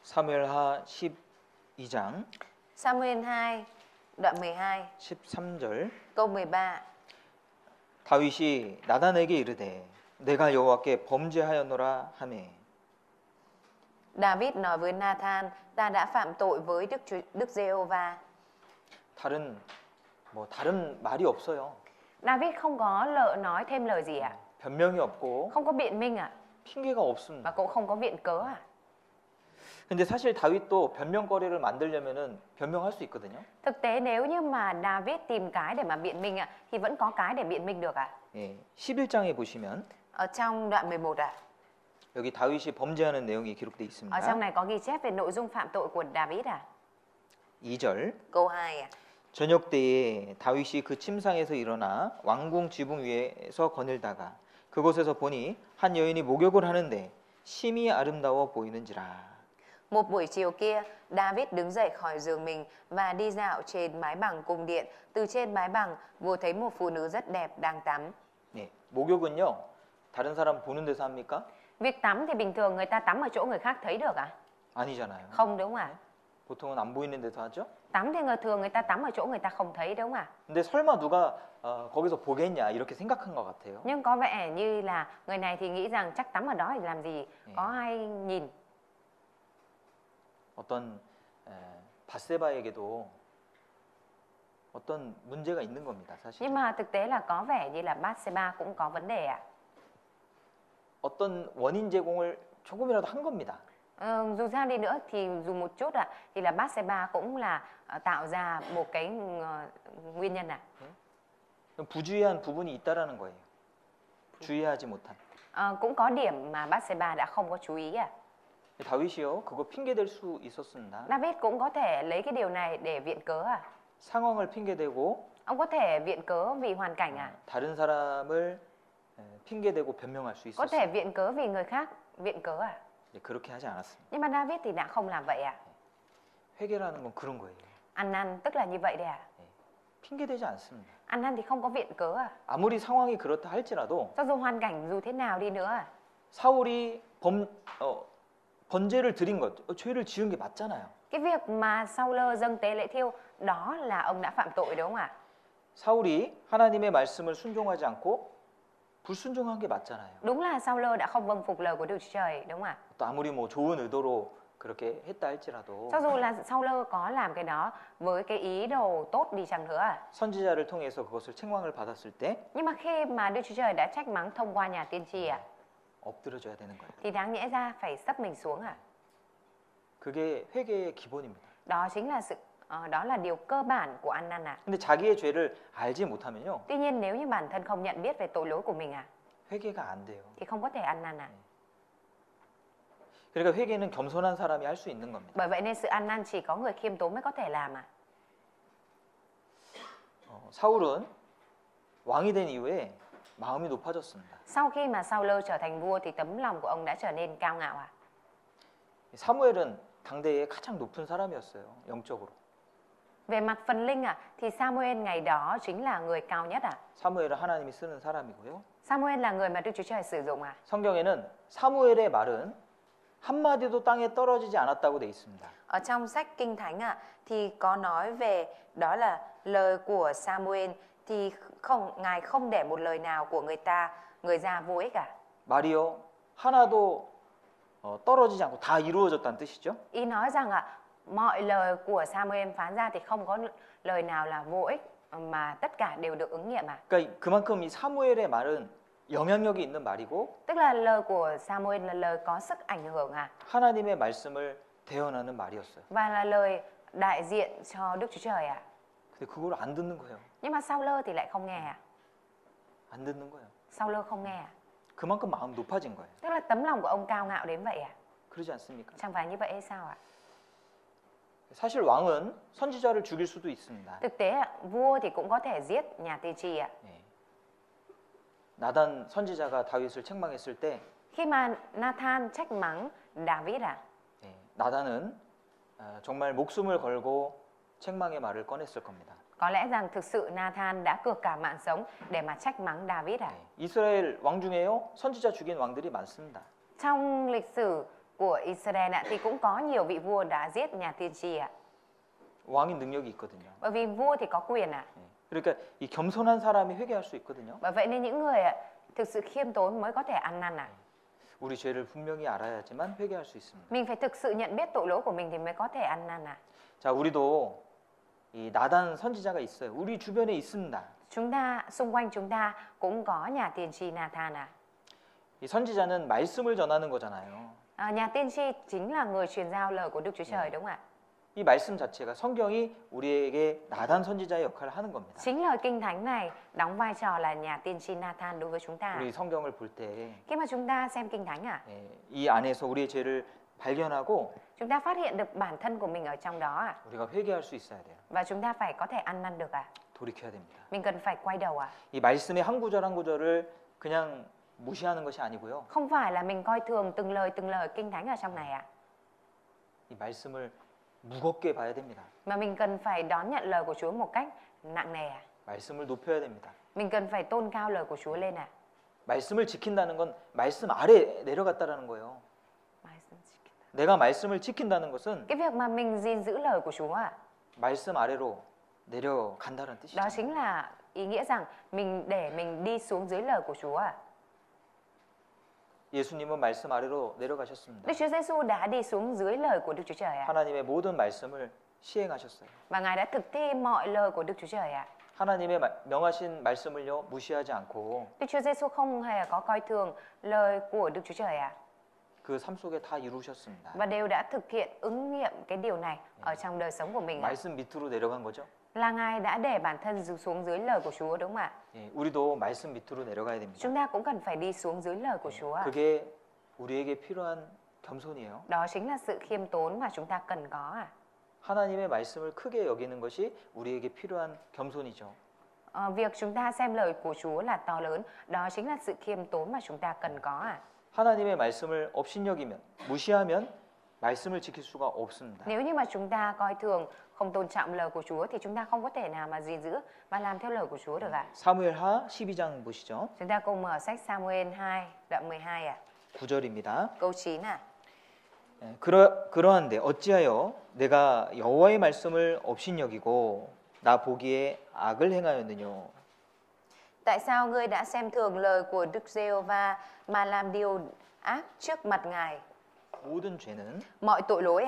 사무엘하 12장 Samuel 2 đoạn 12 13절 câu 13. 다윗이 나단에게 이르되 내가 여호와께 범죄하였노라 하매 David nói với Nathan, ta đã phạm tội với Đức Giê-hô-va. 다른 말이 없어요. David không có nói thêm lời gì ạ? 변명이 없고 Không có biện minh ạ? 핑계가 Và 없습니다. cũng không có viện cớ ạ? 근데 사실 다윗도 변명거리를 만들려면은 변명할 수 있거든요. Thực tế nếu như mà David tìm cái để mà biện minh ạ, thì vẫn có cái để biện minh được ạ. 예, 11장에 보시면 Ở trong đoạn 11 ạ. 여기 다윗이 범죄하는 내용이 기록되어 Ở trong 있습니다. này có ghi chép về nội dung phạm tội của David ạ. 2절 Câu 2 ạ. 저녁 때에 다윗이 그 침상에서 일어나 왕궁 지붕 위에서 거닐다가 그곳에서 보니 한 여인이 목욕을 하는데 심히 아름다워 보이는지라. Một buổi chiều kia, David đứng dậy khỏi giường mình và đi dạo trên mái bằng cung điện. Từ trên mái bằng, vua thấy một phụ nữ rất đẹp đang tắm. 네, 목욕은요 다른 사람 보는 데서 합니까? Việc tắm thì bình thường người ta tắm ở chỗ người khác thấy được ạ? 아니잖아요. Không đúng không ạ? 보통은 안 보이는 데서 하죠. Tắm thì thường người ta tắm ở chỗ người ta không thấy đúng không ạ? 근데 설마 누가 거기서 보겠냐 이렇게 생각한 것 같아요. Nhưng có vẻ như là người này thì nghĩ rằng chắc tắm ở đó thì làm gì, có ai nhìn. 어떤 바세바에게도 어떤 문제가 있는 겁니다, 사실. Nhưng mà thực tế là có vẻ như là Bathsheba cũng có vấn đề ạ. 어떤 원인 제공을 조금이라도 한 겁니다. Dù sao đi nữa thì dù một chút ạ, thì là Bathsheba cũng là tạo ra một cái nguyên nhân ạ. 부주의한 부분이 있다라는 거예요. 주의하지 못한. Cũng có điểm mà Bathsheba đã không có chú ý ạ. 다윗이요, 그거 핑계 댈 수 있었습니다. David cũng có thể lấy cái điều này để viện cớ à? 상황을 핑계대고 Ông có thể viện cớ vì hoàn cảnh à? 다른 사람을 핑계대고 변명할 수 Có thể 있었어요. viện cớ vì người khác viện cớ à? 그렇게 하지 않았습니다. Nhưng mà David thì đã không làm vậy à? 회개라는 건 그런 거예요. Ăn năn tức là như vậy đấy à? 핑계대지 않습니다. Ăn năn thì không có viện cớ à? 아무리 상황이 그렇다 할지라도 Cho dù hoàn cảnh dù thế nào đi nữa à? 사울이 번제를 드린 것, 죄를 지은 게 맞잖아요. Cái việc mà Saul dâng tế lễ thiêu đó là ông đã phạm tội đúng không ạ? 사울이 하나님의 말씀을 순종하지 않고 불순종한 게 맞잖아요. Đúng là Saul đã không vâng phục lời của Đức Chúa Trời đúng không ạ? 또 아무리 뭐 좋은 의도로 그렇게 했다 할지라도 Cho dù là Saul có làm cái đó với cái ý đồ tốt đi chăng nữa à? 선지자를 통해서 그것을 책망을 받았을 때 Nhưng mà khi mà Đức Chúa Trời đã trách mắng thông qua nhà tiên tri à? 엎드려져야 되는 거예요. Thì đáng nhẽ ra phải sấp mình xuống à? 그게 회개의 기본입니다. Đó chính là đó là điều cơ bản của ăn năn à? 근데 자기의 죄를 알지 못하면요. Tuy nhiên nếu như bản thân không nhận biết về tội lỗi của mình à, 회개가 안 돼요. thì không có thể ăn năn à? 그러니까 회개는 겸손한 사람이 할 수 있는 겁니다. Bởi vậy nên sự ăn năn chỉ có người khiêm tốn mới có thể làm à? 사울은 왕이 된 이후에 마음이 높아졌습니다. Sau khi mà Saul trở thành vua thì tấm lòng của ông đã trở nên cao ngạo à? 사무엘은 당대에 가장 높은 사람이었어요. 영적으로. Về mặt phần linh à, thì Samuel ngày đó chính là người cao nhất à? 사무엘은 하나님이 쓰는 사람이고요. Samuel là người mà Đức Chúa Trời sử dụng à? 성경에는 사무엘의 말은 한마디도 땅에 떨어지지 않았다고 돼 있습니다. Ở trong sách Kinh Thánh à, thì có nói về đó là lời của Samuel thì ngài không để một lời nào của người già vô ích cả. 말이요 하나도 떨어지지 않고 다 이루어졌다는 뜻이죠. Ý nói rằng mọi lời của Samuel phán ra thì không có lời nào là vô ích mà tất cả đều được ứng nghiệm à? 그러니까 그만큼 이 사무엘의 말은 영향력이 있는 말이고 Tức là lời của Samuel là lời có sức ảnh hưởng à? 하나님의 말씀을 대언하는 말이었어요. Và là lời đại diện cho Đức Chúa Trời à? 근데 그걸 안 듣는 거예요. Nhưng mà Saul thì lại không nghe à? 안 듣는 거예요. Sao-lơ không nghe à? 그만큼 마음 높아진 거예요. Tức là tấm lòng của ông cao ngạo đến vậy à? 그러지 않습니까? Chẳng phải như vậy hay sao ạ? 사실 왕은 선지자를 죽일 수도 있습니다. Thực tế ạ, vua thì cũng có thể giết nhà tiên tri ạ. 예. 나단 선지자가 다윗을 책망했을 때 Khi mà Nathan trách mắng David à, 예, 나단은 정말 목숨을 걸고 책망의 말을 꺼냈을 겁니다. có lẽ rằng thực sự Nathan đã cược cả mạng sống để mà trách mắng David à. 예, 이스라엘 왕 중에요 선지자 죽인 왕들이 많습니다. Trong lịch sử của Israel ạ, thì cũng có nhiều vị vua đã giết nhà tiên tri ạ. 왕이 능력이 있거든요. Bởi vì vua thì có quyền ạ. 예, 그러니까 이 겸손한 사람이 회개할 수 있거든요. Bởi vậy nên những người ạ, thực sự khiêm tốn mới có thể ăn năn ạ. 우리 죄를 분명히 알아야지만 회개할 수 있습니다. Mình phải thực sự nhận biết tội lỗi của mình thì mới có thể ăn năn ạ. 자, 우리도 이 나단 선지자가 있어요. 우리 주변에 있습니다. Chúng ta, xung quanh chúng ta cũng có nhà tiên tri Nathan ạ. 이 선지자는 말씀을 전하는 거잖아요. Nhà tiên tri chính là người truyền giao lời của Đức Chúa Trời đúng không ạ? 이 말씀 자체가 성경이 우리에게 나단 선지자의 역할을 하는 겁니다. Chính lời kinh thánh này đóng vai trò là nhà tiên tri Nathan đối với chúng ta. 우리 성경을 볼 때 Khi mà chúng ta xem kinh thánh ạ, 이 안에서 우리의 죄를 발견하고 chúng ta phát hiện được bản thân của mình ở trong đó ạ. 우리가 회개할 수 있어야 돼요. Và chúng ta phải có thể ăn năn được ạ. 돌이켜야 됩니다. Mình cần phải quay đầu ạ. 이 말씀의 한 구절 한 구절을 그냥 무시하는 것이 아니고요. Không phải là mình coi thường từng lời kinh thánh ở trong này ạ. 이 말씀을 무겁게 봐야 됩니다. Mà mình cần phải đón nhận lời của Chúa một cách nặng nề ạ. 말씀을 높여야 됩니다. Mình cần phải tôn cao lời của Chúa lên ạ. 말씀을 지킨다는 건 말씀 아래 내려갔다라는 거예요. 내가 말씀을 지킨다는 것은 Cái việc mà mình gìn giữ lời của Chúa ạ, 말씀 아래로 내려간다는 đó 뜻이죠. chính là ý nghĩa rằng mình đi xuống dưới lời của Chúa ạ. 예수님은 말씀 아래로 내려가셨습니다. Đức Chúa Giêsu đã đi xuống dưới lời của Đức Chúa Trời ạ. 하나님의 모든 말씀을 시행하셨어요. Và Ngài đã thực thi mọi lời của Đức Chúa Trời ạ. 하나님의 명하신 말씀을요 무시하지 않고 Đức Chúa Giêsu không hề có coi thường lời của Đức Chúa Trời ạ. 그 삶 속에 다 이루셨습니다. Và đều đã thực hiện ứng nghiệm cái điều này ở trong đời sống của mình ạ. 말씀 밑으로 내려간 거죠. Là Ngài đã để bản thân xuống dưới lời của Chúa đúng không ạ? 예, 우리도 말씀 밑으로 내려가야 됩니다. Chúng ta cũng cần phải đi xuống dưới lời của Chúa ạ. 그게 우리에게 필요한 겸손이에요. Đó chính là sự khiêm tốn mà chúng ta cần có ạ. 하나님의 말씀을 크게 여기는 것이 우리에게 필요한 겸손이죠. Việc chúng ta xem lời của Chúa là to lớn, đó chính là sự khiêm tốn mà chúng ta cần có ạ. 하나님의 말씀을 업신여기면 무시하면 말씀을 지킬 수가 없습니다. Nếu như mà chúng ta coi thường, không tôn trọng lời của Chúa thì chúng ta không có thể nào mà gìn giữ và làm theo lời của Chúa được ạ. 사무엘하 12장 보시죠. Chúng ta cùng mở sách Sa-mu-ên 2, đoạn 12 ạ. 9절입니다. Câu 9 ạ. 그러한데 어찌하여 내가 여호와의 말씀을 업신여기고 나 보기에 악을 행하였느뇨. Tại sao ngươi đã xem thường lời của Đức Giê-hô-va mà làm điều ác trước mặt Ngài? 모든 죄는 Mọi tội lỗi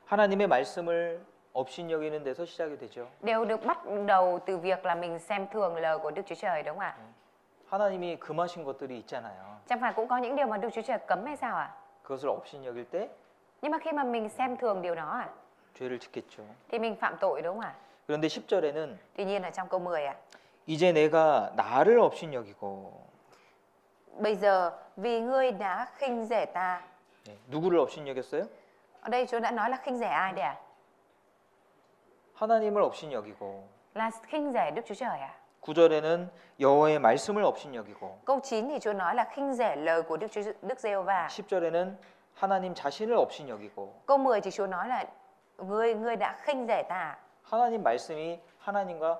하나님의 말씀을 업신여기는 데서 시작이 되죠. đều được bắt đầu từ việc là mình xem thường lời của Đức Chúa Trời đúng không ạ? 하나님이 금하신 것들이 있잖아요. Chẳng phải cũng có những điều mà Đức Chúa Trời cấm hay sao ạ? 그것을 업신여길 때 Nhưng mà khi mà mình xem thường điều đó 죄를 짓겠죠. thì mình phạm tội đúng không ạ? 그런데 10절에는 Tuy nhiên ở trong câu 10 이제 내가 나를 업신여기고 bây giờ vì ngươi đã khinh rẻ ta. 누구를 업신여겼어요? Ở đây Chúa đã nói là khinh rẻ ai đây ạ? 하나님을 업신여기고 Là khinh rẻ Đức Chúa Trời ạ. 9절에는 여호와의 말씀을 업신여기고 Câu 9 thì Chúa nói là khinh rẻ lời của Đức Giê-hô-va. 10절에는 하나님 자신을 업신여기고 Câu 10 thì Chúa nói là ngươi đã khinh rẻ ta. 하나님 말씀이 하나님과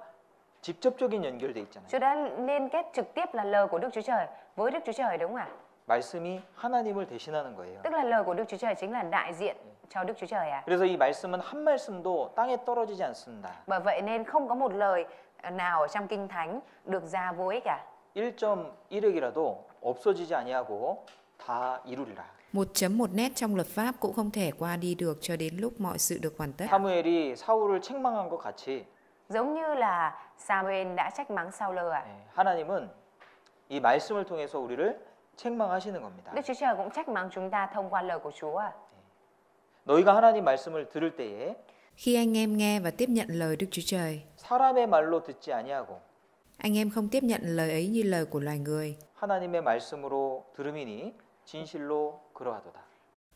직접적인 연결돼 있잖아요. Chúa đã liên kết trực tiếp là lời của Đức Chúa Trời với Đức Chúa Trời đúng không ạ? 말씀이 하나님을 대신하는 거예요. Tức là lời của Đức Chúa Trời chính là đại diện cho Đức Chúa Trời ạ. 그래서 이 말씀은 한 말씀도 땅에 떨어지지 않습니다. Bởi vậy nên không có một lời nào ở trong Kinh Thánh được ra vô ích cả. 1.1획이라도 없어지지 아니하고 다 이루리라. Một chấm một nét trong luật pháp cũng không thể qua đi được cho đến lúc mọi sự được hoàn tất. 사무엘이 사울을 책망한 것 같이 Giống như là Sa-mu-ên đã trách mắng Sao-lơ ạ. 하나님은 이 말씀을 통해서 우리를 책망하시는 겁니다. Đức Chúa Trời cũng trách mắng chúng ta thông qua lời của Chúa ạ. 너희가 하나님 말씀을 들을 때에 Khi anh em nghe và tiếp nhận lời Đức Chúa Trời, 사람의 말로 듣지 아니하고 Anh em không tiếp nhận lời ấy như lời của loài người, 하나님의 말씀으로 들음이니 진실로 그러하도다.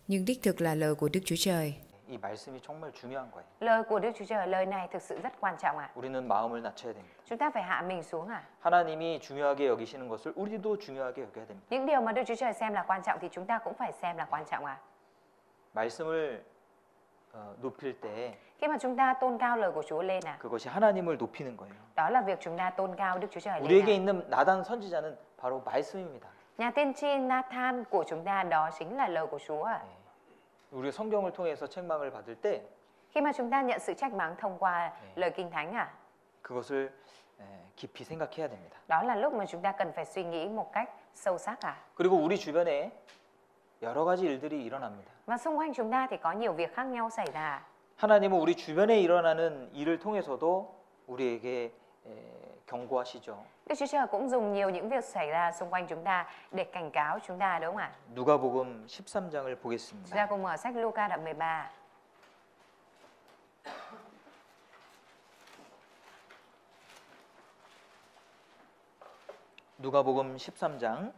nhưng đích thực là lời của Đức Chúa Trời. 이 말씀이 정말 중요한 거예요. Lời của Đức Chúa Trời, lời này thực sự rất quan trọng ạ. 우리는 마음을 낮춰야 됩니다. Chúng ta phải hạ mình xuống ạ. 하나님이 중요하게 여기시는 것을 우리도 중요하게 여겨야 됩니다. Những điều mà Đức Chúa Trời xem là quan trọng thì chúng ta cũng phải xem là quan trọng ạ. 말씀을 높일 때 Khi mà chúng ta tôn cao lời của Chúa lên ạ, 그것이 하나님을 높이는 거예요. đó là việc chúng ta tôn cao Đức Chúa Trời lên 우리에게 ạ. 있는 나단 선지자는 바로 말씀입니다. Nhà tiên tri Nathan của chúng ta đó chính là lời của Chúa ạ. 우리 성경을 통해서 책망을 받을 때 Khi mà chúng ta nhận sự trách mắng thông qua lời Kinh Thánh ạ, 그것을 깊이 생각해야 됩니다. đó là lúc mà chúng ta cần phải suy nghĩ một cách sâu sắc ạ. 그리고 우리 주변에 여러 가지 일들이 일어납니다. Và xung quanh chúng ta thì có nhiều việc khác nhau xảy ra. 하나님은 우리 주변에 일어나는 일을 통해서도 우리에게 경고하시죠. Đức Chúa Trời cũng dùng nhiều những việc xảy ra xung quanh chúng ta để cảnh cáo chúng ta, đúng không ạ? 누가복음 13장을 Chúng ta 보겠습니다. cùng mở sách Luca đoạn 13. 누가복음 13장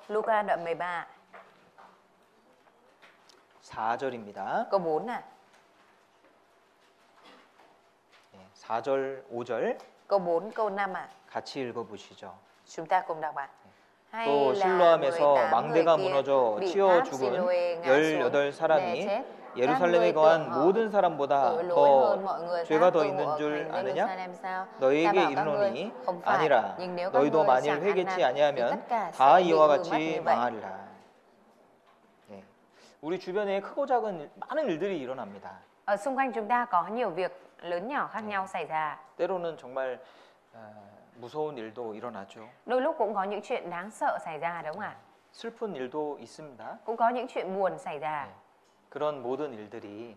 Luca đoạn 13, 4절입니다. câu 4 ạ. 4절, 5절 Câu 4, câu 5 ạ. 같이 읽어보시죠. Chúng ta cùng đọc ạ. Hay 또 là 실로암에서 18 망대가 người kia 무너져 bị 치어 tháp 죽은 Siloe ngã xuống 18사람이 để chết. 예루살렘에 Các ngươi 거한 tưởng họ 모든 사람보다 tội lỗi hơn 더 mọi người 죄가 khác 더 tu 있는 ở 줄 thành 아느냐? Jerusalem sao? Ta 너희에게 bảo các ngươi 이르노니 không phải, 아니라 nhưng nếu các 너희도 ngươi 만일 chẳng ăn 회개치 năn thì 아니하면 tất cả 다 sẽ bị 이와 hư mất 같이 như vậy. 망하리라. 네. 우리 주변에 크고 작은 많은 일들이 일어납니다. Ở xung quanh chúng ta có nhiều việc lớn nhỏ khác nhau xảy ra. 때로는 정말 무서운 일도 일어나죠. Đôi lúc cũng có những chuyện đáng sợ xảy ra, đúng không ạ? 슬픈 일도 있습니다. Cũng có những chuyện buồn xảy ra. 그런 모든 일들이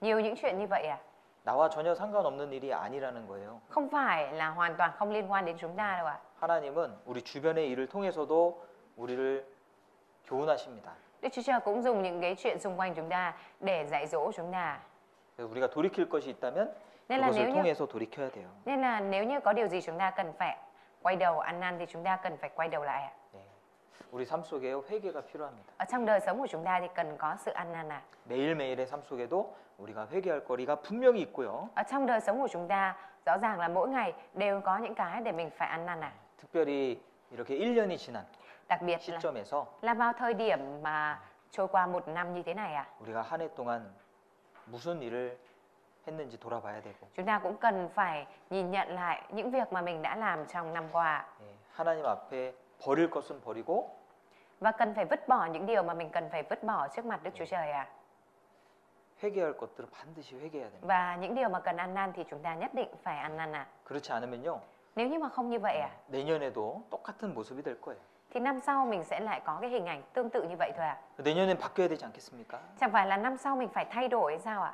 Nhiều những chuyện như vậy à? 나와 전혀 상관없는 일이 아니라는 거예요. Không phải là hoàn toàn không liên quan đến chúng ta đâu ạ. 하나님은 우리 주변의 일을 통해서도 우리를 교훈하십니다. Đức Chúa Trời cũng dùng những cái chuyện xung quanh chúng ta để dạy dỗ chúng ta. 그래서 우리가 돌이킬 것이 있다면 Nên là 그것을 nếu như 통해서 돌이켜야 돼요. Nên là nếu như có điều gì chúng ta cần phải quay đầu ăn năn thì chúng ta cần phải quay đầu lại ạ. 네. 우리 삶 속에 회개가 필요합니다. Ở trong đời sống của chúng ta thì cần có sự ăn năn ạ. 매일매일의 삶 속에도 우리가 회개할 거리가 분명히 있고요. Ở trong đời sống của chúng ta rõ ràng là mỗi ngày đều có những cái để mình phải ăn năn ạ. 특별히 이렇게 1년이 지난 Đặc biệt 시점에서 là vào thời điểm mà trôi qua một năm như thế này ạ. 우리가 한 해 동안 무슨 일을 했는지 돌아봐야 되고 Chúng ta cũng cần phải nhìn nhận lại những việc mà mình đã làm trong năm qua. 하나님 앞에 버릴 것은 버리고 Và cần phải vứt bỏ những điều mà mình cần phải vứt bỏ trước mặt Đức Chúa Trời ạ. 회개할 것들은 반드시 회개해야 됩니다. Và những điều mà cần ăn năn thì chúng ta nhất định phải ăn năn ạ. 그렇지 않으면요. Nếu như mà không như vậy ạ, 내년에도 똑같은 모습이 될 거예요. thì năm sau mình sẽ lại có cái hình ảnh tương tự như vậy thôi ạ. 내년엔 바뀌어야 되지 않겠습니까? Chẳng phải là năm sau mình phải thay đổi hay sao ạ?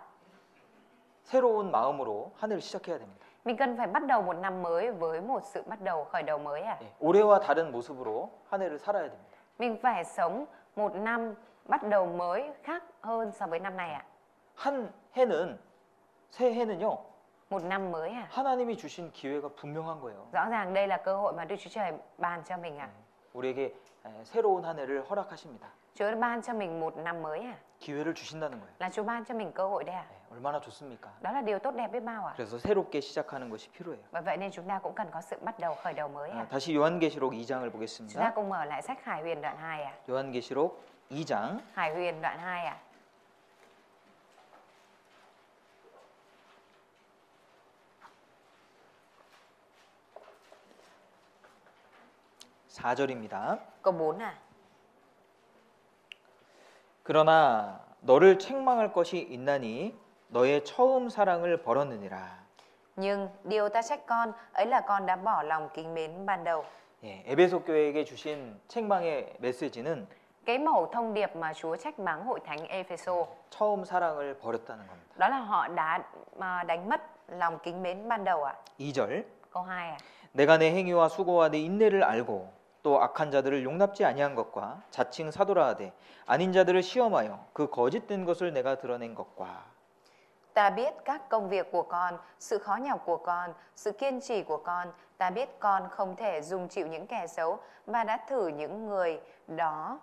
새로운 마음으로 한 해를 시작해야 됩니다. Mình cần phải bắt đầu một năm mới với một sự bắt đầu khởi đầu mới ạ. 올해와 다른 모습으로 한 해를 살아야 됩니다. Mình phải sống một năm bắt đầu mới khác hơn so với năm này ạ. 한 해는 새 해는요. Một năm mới ạ. 하나님이 주신 기회가 분명한 거예요. Rõ ràng đây là cơ hội mà Đức Chúa Trời ban cho mình ạ. 우리에게 새로운 한 해를 허락하십니다. Chúa đã ban cho mình một năm mới ạ. 기회를 주신다는 거예요. Là Chúa ban cho mình cơ hội đấy ạ. 얼마나 좋습니까? Đó là điều tốt đẹp biết bao ạ. 그래서 새롭게 시작하는 것이 필요해요. Và vậy nên chúng ta cũng cần có sự bắt đầu khởi đầu mới ạ. 다시 요한계시록 2장을 Chúng ta 보겠습니다. cùng mở lại sách Hải Huyền đoạn 2 ạ. 요한계시록 2장 Hải Huyền đoạn 2 ạ. (4절입니다) Câu 4 ạ. 그러나 너를 책망할 것이 있나니 너의 처음 사랑을 버렸느니라. Nhưng điều ta trách con ấy là con đã bỏ lòng kính mến ban đầu. 에베소 교회에게 주신 책망의 메시지는 Cái mẩu thông điệp mà Chúa trách mắng hội thánh Epheso 처음 사랑을 버렸다는 겁니다. đó là họ đã đánh mất lòng kính mến ban đầu ạ. 2절 Câu 2 ạ. 내가 내 행위와 수고와 내 인내를 알고 또 악한 자들을 용납지 아니한 것과 자칭 사도라 하되 아닌 자들을 시험하여 그 거짓된 것을 내가 드러낸 것과 Ta biết các công việc của con, sự khó nhọc của con, sự kiên trì của con. Ta biết con không thể dung chịu những kẻ xấu và đã thử những người đó,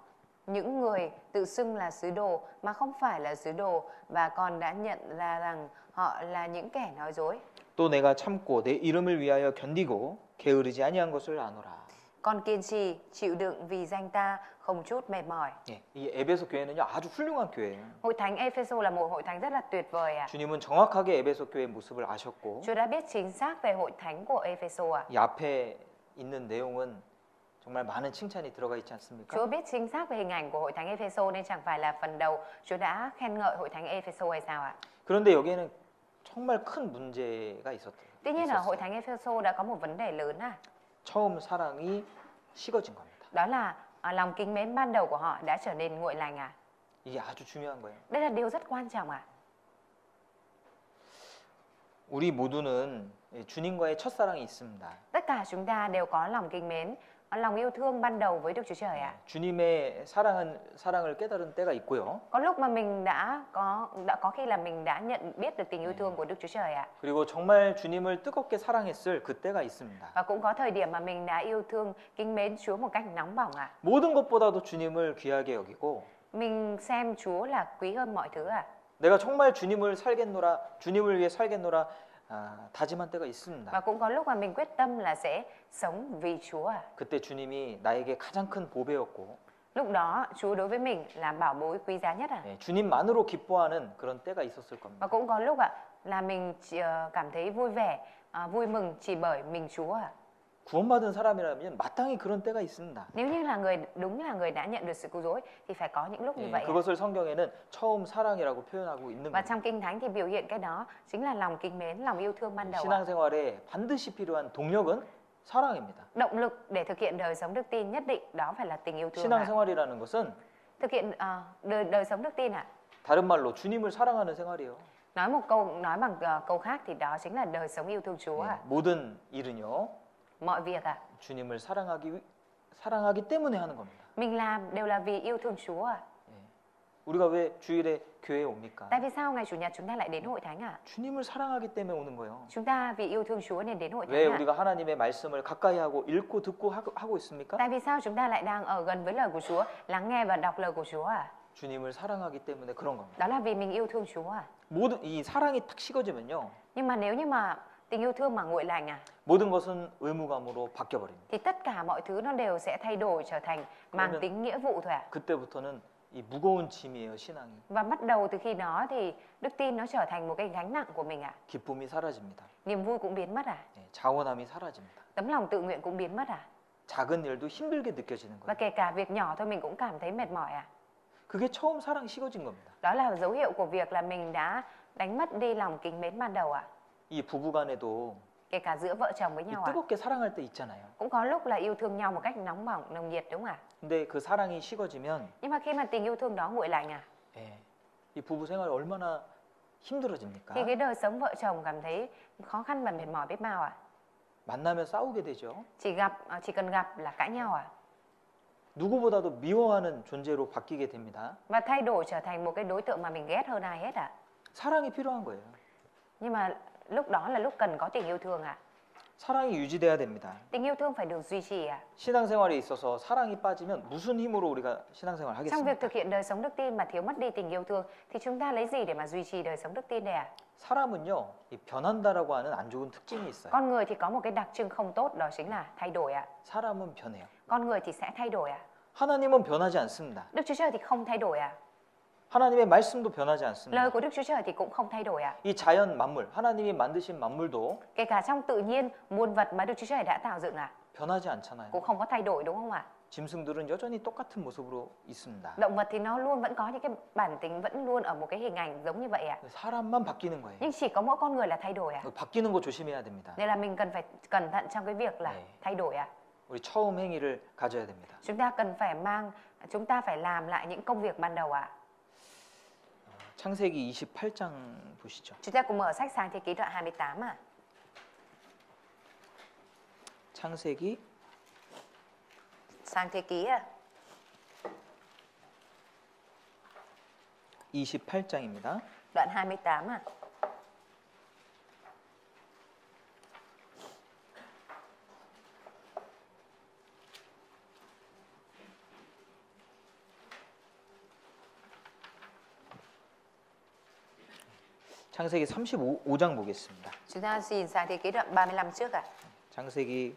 những người tự xưng là sứ đồ mà không phải là sứ đồ, và con đã nhận ra rằng họ là những kẻ nói dối. 또 내가 참고 내 이름을 위하여 견디고 게으르지 아니한 것을 아노라. Con kiên trì, chịu đựng vì danh ta, không chút mệt mỏi. 예, 이 에베소 교회는요 아주 훌륭한 교회예요. Hội thánh Ephesos là một hội thánh rất là tuyệt vời ạ. 주님은 정확하게 에베소 교회의 모습을 아셨고 Chúa đã biết chính xác về hội thánh của Ephesos ạ. 이 앞에 있는 내용은 정말 많은 칭찬이 들어가 있지 않습니까? Chúa biết chính xác về hình ảnh của hội thánh Ephesos nên chẳng phải là phần đầu Chúa đã khen ngợi hội thánh Ephesos hay sao ạ? 그런데 여기에는 정말 큰 문제가 있었대요. Tuy nhiên ở hội thánh Ephesos đã có một vấn đề lớn à. 처음 사랑이 식어진 겁니다. Đó là lòng kính mến ban đầu của họ đã trở nên nguội lạnh à. 이게 아주 중요한 거예요. Đây là điều rất quan trọng à. 우리 모두는 주님과의 첫사랑이 있습니다. Tất cả chúng ta đều có lòng kính mến, lòng yêu thương ban đầu với Đức Chúa Trời ạ. 주님의 사랑을 깨달은 때가 있고요. Có lúc mà mình đã có khi là mình đã nhận biết được tình yêu thương của Đức Chúa Trời ạ. 그리고 정말 주님을 뜨겁게 사랑했을 그때가 있습니다. Và cũng có thời điểm mà mình đã yêu thương, kính mến Chúa một cách nóng bỏng ạ. 모든 것보다도 주님을 귀하게 여기고 Mình xem Chúa là quý hơn mọi thứ ạ. 내가 정말 주님을 위해 살겠노라 다짐한 때가 있습니다. Và cũng có lúc mà mình quyết tâm là sẽ sống vì Chúa ạ. 그때 주님이 나에게 가장 큰 보배였고 Lúc đó Chúa đối với mình là bảo bối quý giá nhất ạ. 주님만으로 기뻐하는 그런 때가 있었을 겁니다. Và cũng có lúc ạ là mình cảm thấy vui vẻ, vui mừng chỉ bởi mình Chúa ạ. 구원받은 사람이라면 마땅히 그런 때가 있습니다. Nếu như là người đã nhận được sự cứu rỗi thì phải có những lúc như vậy ạ. 그것을 성경에는 처음 사랑이라고 표현하고 있는 Và 겁니다. trong Kinh Thánh thì biểu hiện cái đó chính là lòng kính mến, lòng yêu thương ban đầu ạ. 신앙생활에 반드시 필요한 동력은 사랑입니다. Động lực để thực hiện đời sống đức tin nhất định đó phải là tình yêu thương ạ. 신앙생활이라는 것은 Thực hiện đời sống đức tin ạ. 다른 말로 주님을 사랑하는 생활이에요. Nói bằng câu khác thì đó chính là đời sống yêu thương Chúa ạ. 모든 일은요 Mọi việc ạ. 주님을 사랑하기 때문에 하는 겁니다. Mình làm đều là vì yêu thương Chúa ạ. 우리가 왜 주일에 교회에 옵니까? Tại vì sao ngày Chủ nhật chúng ta lại đến hội thánh ạ? 주님을 사랑하기 때문에 오는 거예요. Chúng ta vì yêu thương Chúa nên đến hội 왜 thánh ạ. 우리가 하나님의 말씀을 가까이 하고 읽고 듣고 하고 있습니까? Tại vì sao chúng ta lại đang ở gần với lời của Chúa, lắng nghe và đọc lời của Chúa ạ? 주님을 사랑하기 때문에 그런 겁니다. Đó là vì mình yêu thương Chúa ạ. 모든 이 사랑이 탁 식어지면요. Nhưng mà nếu như mà tình yêu thương mà nguội lạnh 모든 것은 의무감으로 바뀌어 버립니다. thì tất cả mọi thứ nó đều sẽ thay đổi trở thành mang tính nghĩa vụ thôi ạ. 그때부터는 이 무거운 짐이에요, 신앙이. Và bắt đầu từ khi đó thì đức tin nó trở thành một cái gánh nặng của mình ạ. 기쁨이 사라집니다. Niềm vui cũng biến mất à? 자원함이 사라집니다. Tấm lòng tự nguyện cũng biến mất à? 작은 일도 힘들게 느껴지는 Và 거예요. kể cả việc nhỏ thôi mình cũng cảm thấy mệt mỏi à? 그게 처음 사랑이 식어진 겁니다. Đó là dấu hiệu của việc là mình đã đánh mất đi lòng kính mến ban đầu ạ. 이 부부간에도 Kể cả giữa vợ chồng với 이 nhau ạ. 뜨겁게 사랑할 때 있잖아요. Cũng có lúc là yêu thương nhau một cách nóng bỏng, nồng nhiệt đúng không ạ? 근데 그 사랑이 식어지면 Nhưng mà khi mà tình yêu thương đó nguội lạnh 이 부부 생활이 얼마나 힘들어집니까? thì cái đời sống vợ chồng cảm thấy khó khăn và mệt mỏi biết bao ạ. 만나면 싸우게 되죠. Chỉ cần gặp là cãi nhau ạ. 누구보다도 미워하는 존재로 바뀌게 됩니다. Và thay đổi trở thành một cái đối tượng mà mình ghét hơn ai hết ạ. 사랑이 필요한 거예요. Nhưng mà lúc đó là lúc cần có tình yêu thương ạ. 사랑이 유지돼야 됩니다. Tình yêu thương phải được duy trì ạ. 신앙생활에 있어서 사랑이 빠지면 무슨 힘으로 우리가 신앙생활을 Trong việc 하겠습니까? thực hiện đời sống đức tin mà thiếu mất đi tình yêu thương thì chúng ta lấy gì để mà duy trì đời sống đức tin đây ạ? 사람은요, 이 변한다라고 하는 안 좋은 특징이 있어요. Con người thì có một cái đặc trưng không tốt đó chính là thay đổi ạ. 사람은 변해요. Con người thì sẽ thay đổi ạ. 하나님은 변하지 않습니다. Đức Chúa Trời thì không thay đổi ạ. 하나님의 말씀도 변하지 않습니다. Lời của Đức Chúa Trời thì cũng không thay đổi ạ. 이 자연 만물, 하나님이 만드신 만물도 Kể cả trong tự nhiên, muôn vật mà Đức Chúa Trời đã tạo dựng ạ, 변하지 않잖아요. cũng không có thay đổi đúng không ạ? 짐승들은 여전히 똑같은 모습으로 있습니다. Động vật thì nó luôn vẫn có những cái bản tính vẫn luôn ở một cái hình ảnh giống như vậy ạ. 사람만 바뀌는 거예요. Nhưng chỉ có mỗi con người là thay đổi ạ. 바뀌는 거 조심해야 됩니다. Nên là mình cần phải cẩn thận trong cái việc là thay đổi ạ. 우리 처음 행위를 가져야 됩니다. Chúng ta phải làm lại những công việc ban đầu ạ. 창세기 28장 보시죠. Chúng ta cùng mở sách Sáng Thế Ký đoạn 28 ạ. 창세기 Sáng Thế Ký ạ. 28장입니다. Đoạn 28 ạ. 창세기 35장 보겠습니다. Chúng ta xin sang thế ký đoạn 35 trước ạ. 창세기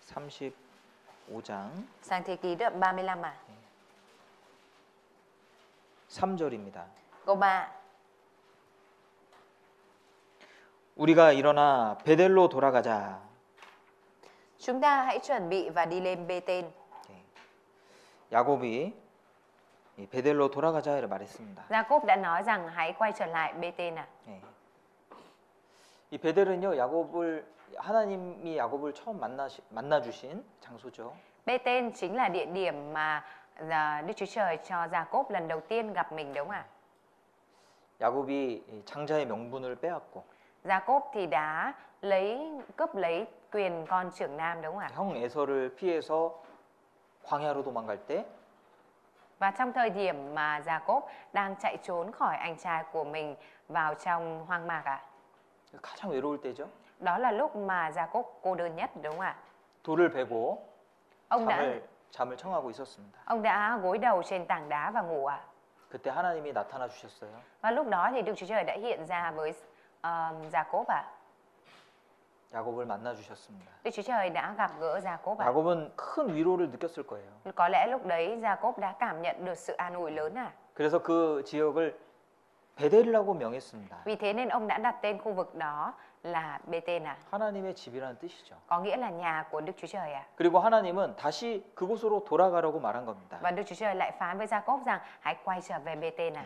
35장 Sang thế ký đoạn 35 à. 3절입니다. Câu 3. 우리가 일어나 베델로 돌아가자. Chúng ta hãy chuẩn bị và đi lên Bê-tên. 야곱이 이 베델로 돌아가자를 말했습니다. Gia-cốp đã nói rằng hãy quay trở lại Bê-tên à. 예. 이 베델은요, 하나님이 야곱을 처음 만나 주신 장소죠. Bê-tên chính là địa điểm mà Đức Chúa Trời cho Gia-cốp lần đầu tiên gặp mình, đúng không ạ? 야곱이 이 장자의 명분을 빼앗고 Gia-cốp thì đã cướp lấy quyền con trưởng nam, đúng không ạ? 형 에서를 피해서 광야로 도망갈 때 Và trong thời điểm mà Gia-cốp đang chạy trốn khỏi anh trai của mình vào trong hoang mạc ạ. 가장 외로울 때죠. Đó là lúc mà Gia-cốp cô đơn nhất, đúng không ạ? 돌을 베고 Ông 잠을 청하고 있었습니다. đã gối đầu trên tảng đá và ngủ ạ. 그때 하나님이 나타나 주셨어요. Và lúc đó thì Đức Chúa Trời đã hiện ra với Gia-cốp ạ. 야곱을 만나 주셨습니다. Đức Chúa Trời đã gặp gỡ Gia-cốp ạ. 야곱은 큰 위로를 느꼈을 거예요. Có lẽ lúc đấy Gia-cốp đã cảm nhận được sự an ủi lớn à. 그래서 그 지역을 베델이라고 명했습니다. Vì thế nên ông đã đặt tên khu vực đó là Bê-tên à. 하나님의 집이라는 뜻이죠. Có nghĩa là nhà của Đức Chúa Trời à. 그리고 하나님은 다시 그곳으로 돌아가라고 말한 겁니다. Và Đức Chúa Trời lại phán với Gia-cốp rằng hãy quay trở về Bê-tên à.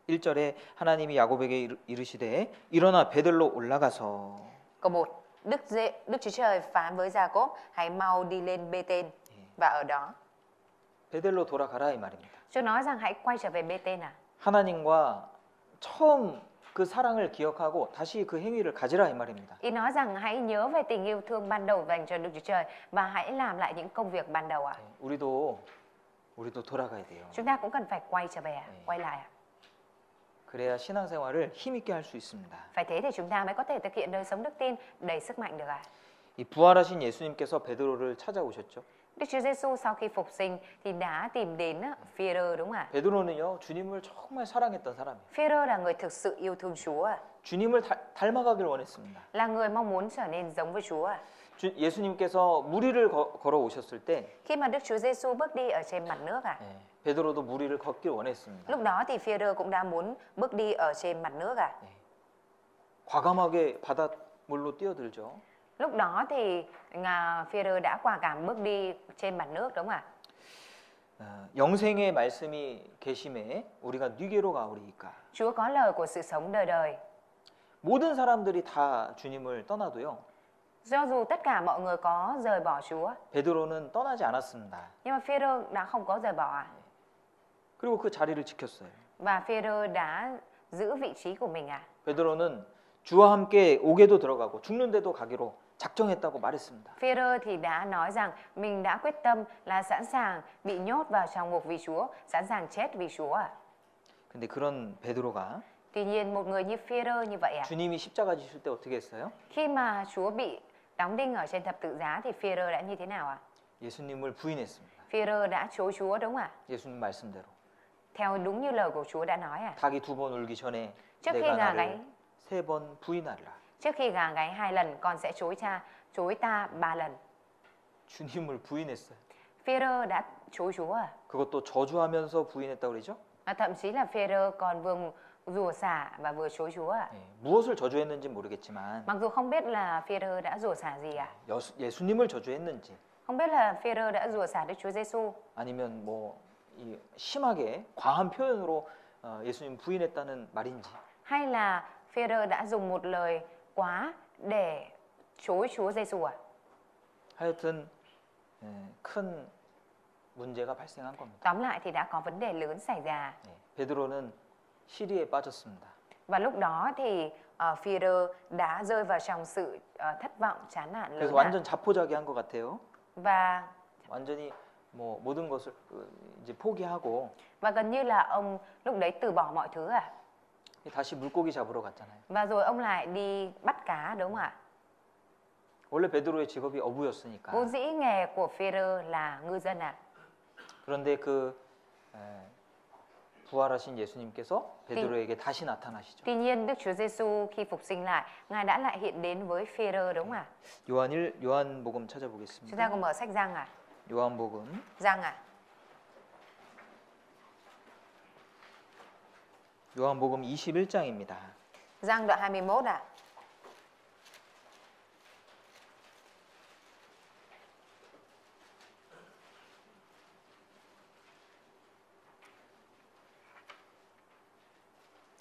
1절에 하나님이 야곱에게 이르시되 일어나 베델로 올라가서. Câu 1. Đức Chúa Trời phán với Gia-cốp hãy mau đi lên Bê-tên và ở đó. 베델로 돌아가라 이 말입니다. Chúa nói rằng hãy quay trở về Bê-tên à. 하나님과 처음 그 사랑을 기억하고 다시 그 행위를 가지라 이 말입니다. Ý nói rằng hãy nhớ về tình yêu thương ban đầu dành cho Đức Chúa Trời và hãy làm lại những công việc ban đầu ạ. 우리도 돌아가야 돼요. Chúng ta cũng cần phải quay trở về, quay lại ạ. 그래야 신앙생활을 힘있게 할 수 있습니다. Phải thế thì chúng ta mới có thể thực hiện đời sống đức tin đầy sức mạnh được ạ. 이 부활하신 예수님께서 베드로를 찾아오셨죠. Đức Chúa Giêsu sau khi phục sinh thì đã tìm đến Phi-e-rơ, đúng không ạ? 베드로는요, 주님을 정말 사랑했던 사람이에요. Phi-e-rơ là người thực sự yêu thương Chúa ạ. 주님을 닮아가길 원했습니다. Là người mong muốn trở nên giống với Chúa ạ. 예수님께서 무리를 걸어 오셨을 때 Khi mà Đức Chúa Giêsu bước đi ở trên mặt nước ạ. 베드로도 무리를 걷길 원했습니다. Lúc đó thì Phi-e-rơ cũng đã muốn bước đi ở trên mặt nước ạ. 과감하게 바닷물로 뛰어들죠. Lúc đó thì Phi-e-rơ đã quả cảm bước đi trên mặt nước, đúng không ạ? 영생의 말씀이 계심에 우리가 뉘게로 가오리이까. Chúa có lời của sự sống đời đời. 모든 사람들이 다 주님을 떠나도요. Do dù tất cả mọi người có rời bỏ Chúa, 베드로는 떠나지 않았습니다. nhưng mà Phi-e-rơ đã không có rời bỏ ạ. 그리고 그 자리를 지켰어요. Và Phi-e-rơ đã giữ vị trí của mình ạ. 베드로는 주와 함께 옥에도 들어가고 죽는데도 가기로 작정했다고 말했습니다. Phi-e-rơ thì đã nói rằng mình đã quyết tâm là sẵn sàng bị nhốt vào trong ngục vì Chúa, sẵn sàng chết vì Chúa ạ. 근데 그런 베드로가 Tuy nhiên một người như Phi-e-rơ như vậy ạ. 주님이 십자가 지실 때 어떻게 했어요? Khi mà Chúa bị đóng đinh ở trên thập tự giá thì Phi-e-rơ đã như thế nào ạ? 예수님을 부인했습니다. Phi-e-rơ đã chối Chúa, đúng không ạ? 예수님 말씀대로. Theo đúng như lời của Chúa đã nói ạ. 닭이 2번 울기 전에 Trước khi 내가 gà 나를 gáy 3번 부인하리라. Trước khi gà gáy 2 lần, con sẽ chối ta 3 lần. 주님을 부인했어요. Phi-e-rơ đã chối Chúa à? 그것도 저주하면서 부인했다고 그러죠? Thậm chí là Phi-e-rơ còn vừa rủa xả và vừa chối Chúa à? 무엇을 저주했는지 모르겠지만 Mặc dù không biết là Phi-e-rơ đã rủa xả gì à? 예수님을 저주했는지 Không biết là Phi-e-rơ đã rủa xả Đức Chúa Giêsu, 아니면 이 심하게 과한 표현으로 예수님 부인했다는 말인지. hay là Phi-e-rơ đã dùng một lời quá để chối Chúa Giêsu à? 하여튼 큰 문제가 발생한 겁니다. Tóm lại thì đã có vấn đề lớn xảy ra. 베드로는 시리에 빠졌습니다. Và lúc đó thì Phi-e-rơ đã rơi vào trong sự thất vọng, chán nản 그래서 lớn 완전 자포자기한 것 같아요. và 완전히 모든 것을 이제 포기하고 gần như là ông lúc đấy từ bỏ mọi thứ à? 다시 물고기 잡으러 갔잖아요. Và rồi ông lại đi bắt cá, đúng không ạ? 원래 베드로의 직업이 어부였으니까. Vốn dĩ nghề của Phi-e-rơ là ngư dân à? 그런데 부활하신 예수님께서 베드로에게 다시 나타나시죠. Tuy nhiên Đức Chúa Giêsu khi phục sinh lại, Ngài đã lại hiện đến với Phêrô đúng không ạ? 요한복음 Chúng ta 찾아보겠습니다. cùng mở sách Giăng ạ. 요한복음 Giăng ạ. 요한복음 21장입니다. Giăng đoạn 21 ạ.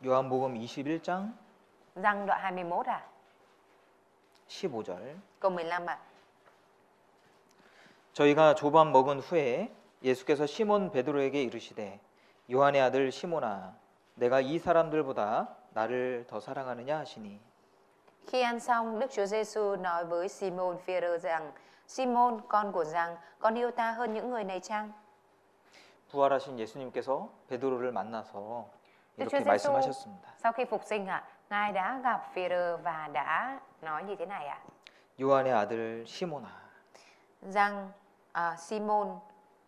요한복음 21장 Giăng đoạn 21 ạ. 15절. Câu 15 ạ. 저희가 조반 먹은 후에 예수께서 시몬 베드로에게 이르시되 요한의 아들 시몬아 내가 이 사람들보다 나를 더 사랑하느냐 하시니 Khi ăn xong, Đức Chúa Giêsu nói với Simon Phêrô rằng: Simon, con của Giăng, con yêu ta hơn những người này chăng? 부활하신 예수님께서 베드로를 만나서 Đức 이렇게 Chúa Giêsu 말씀하셨습니다. sau khi phục sinh ạ, Ngài đã gặp Phêrô và đã nói như thế này ạ: 요한의 아들 시몬아. Giăng, Simon,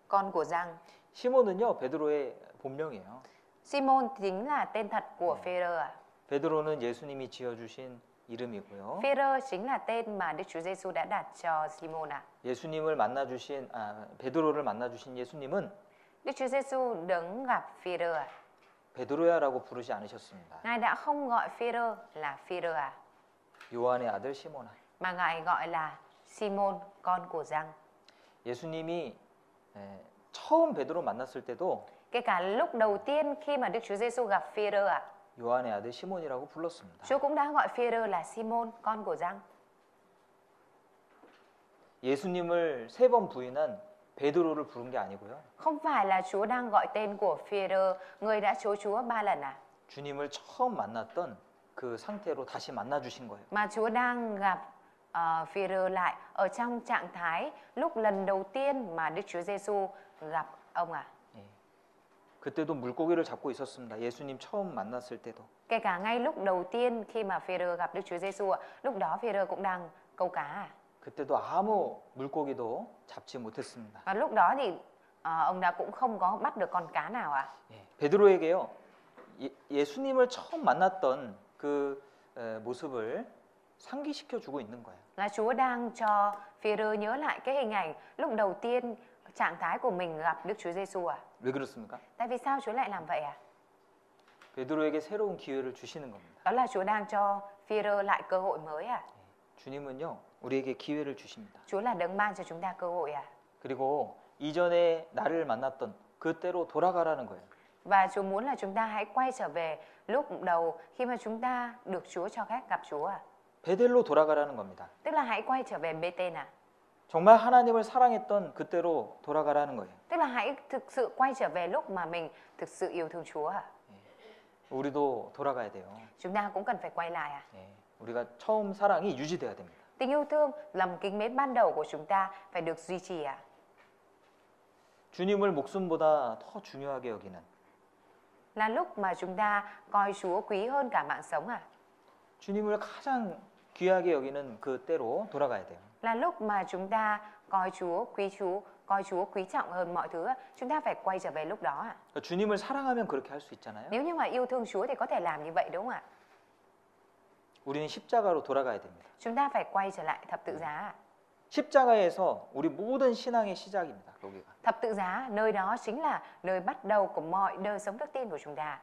con của Giăng. 시몬은요 베드로의 본명이에요. Simon chính là tên thật của Phêrô ạ. 베드로는 예수님이 지어주신 이름이고요. Phêrô chính là tên mà Đức Chúa Giêsu đã đặt cho Simon ạ. 베드로를 만나주신 예수님은 Đức Chúa Giêsu đấng gặp Phêrô ạ. 베드로야라고 부르지 않으셨습니다. Ngài đã không gọi Phêrô là Phêrô ạ, 요한의 아들 시몬아. mà Ngài gọi là Simon, con của Giăng. 예수님이 처음 베드로 만났을 때도 Kể cả lúc đầu tiên khi mà Đức Chúa Giêsu gặp Phêrô ạ, 요한의 아들 시몬이라고 불렀습니다. Chúa cũng đã gọi Phêrô là Simon, con của Giăng. 예수님을 3번 부인한 베드로를 부른 게 아니고요. Không phải là Chúa đang gọi tên của Phêrô, người đã chối Chúa 3 lần à? 주님을 처음 만났던 그 상태로 다시 만나 주신 거예요. Mà Chúa đang gặp Phêrô lại ở trong trạng thái lúc lần đầu tiên mà Đức Chúa Giêsu gặp ông à? 예. 그때도 물고기를 잡고 있었습니다. 예수님 처음 만났을 때도. Kể cả ngay lúc đầu tiên khi mà Phêrô gặp Đức Chúa Giêsu ạ, lúc đó Phêrô cũng đang câu cá à? 그때도 아무 물고기도 잡지 못했습니다. Và lúc đó thì ông đã cũng không có bắt được con cá nào ạ. 예. 베드로에게요. 예수님을 처음 만났던 그 모습을 상기시켜 주고 있는 거예요. Là Chúa đang cho Phêrô nhớ lại cái hình ảnh lúc đầu tiên trạng thái của mình gặp Đức Chúa Giêsu à? 왜 그렇습니까? Tại vì sao Chúa lại làm vậy à? 베드로에게 새로운 기회를 주시는 겁니다. Đó là Chúa đang cho Phêrô lại cơ hội mới à? 주님은요, 우리에게 기회를 주십니다. Chúa là đấng ban cho chúng ta cơ hội à? 그리고 이전에 나를 만났던 그때로 돌아가라는 거예요. Và Chúa muốn là chúng ta hãy quay trở về lúc đầu khi mà chúng ta được Chúa cho phép gặp Chúa à? 베델로 돌아가라는 겁니다. Tức là hãy quay trở về Bê-tên à? 정말 하나님을 사랑했던 그때로 돌아가라는 거예요. Tức là hãy thực sự quay trở về lúc mà mình thực sự yêu thương Chúa à? 우리도 돌아가야 돼요. Chúng ta cũng cần phải quay lại à? 예, 우리가 처음 사랑이 유지돼야 됩니다. Tình yêu thương, lòng kính mến ban đầu của chúng ta phải được duy trì à? 주님을 목숨보다 더 중요하게 여기는 Là lúc mà chúng ta coi Chúa quý hơn cả mạng sống à? 주님을 가장 귀하게 여기는 그 때로 돌아가야 돼요. Là lúc mà chúng ta coi Chúa quý trọng hơn mọi thứ, chúng ta phải quay trở về lúc đó à? 그러니까 주님을 사랑하면 그렇게 할 수 있잖아요. Nếu như mà yêu thương Chúa thì có thể làm như vậy đúng không ạ? 우리는 십자가로 돌아가야 됩니다. Chúng ta phải quay trở lại thập tự giá à? 십자가에서 우리 모든 신앙의 시작입니다. 여기가. Thập tự giá, nơi đó chính là nơi bắt đầu của mọi đời sống đức tin của chúng ta.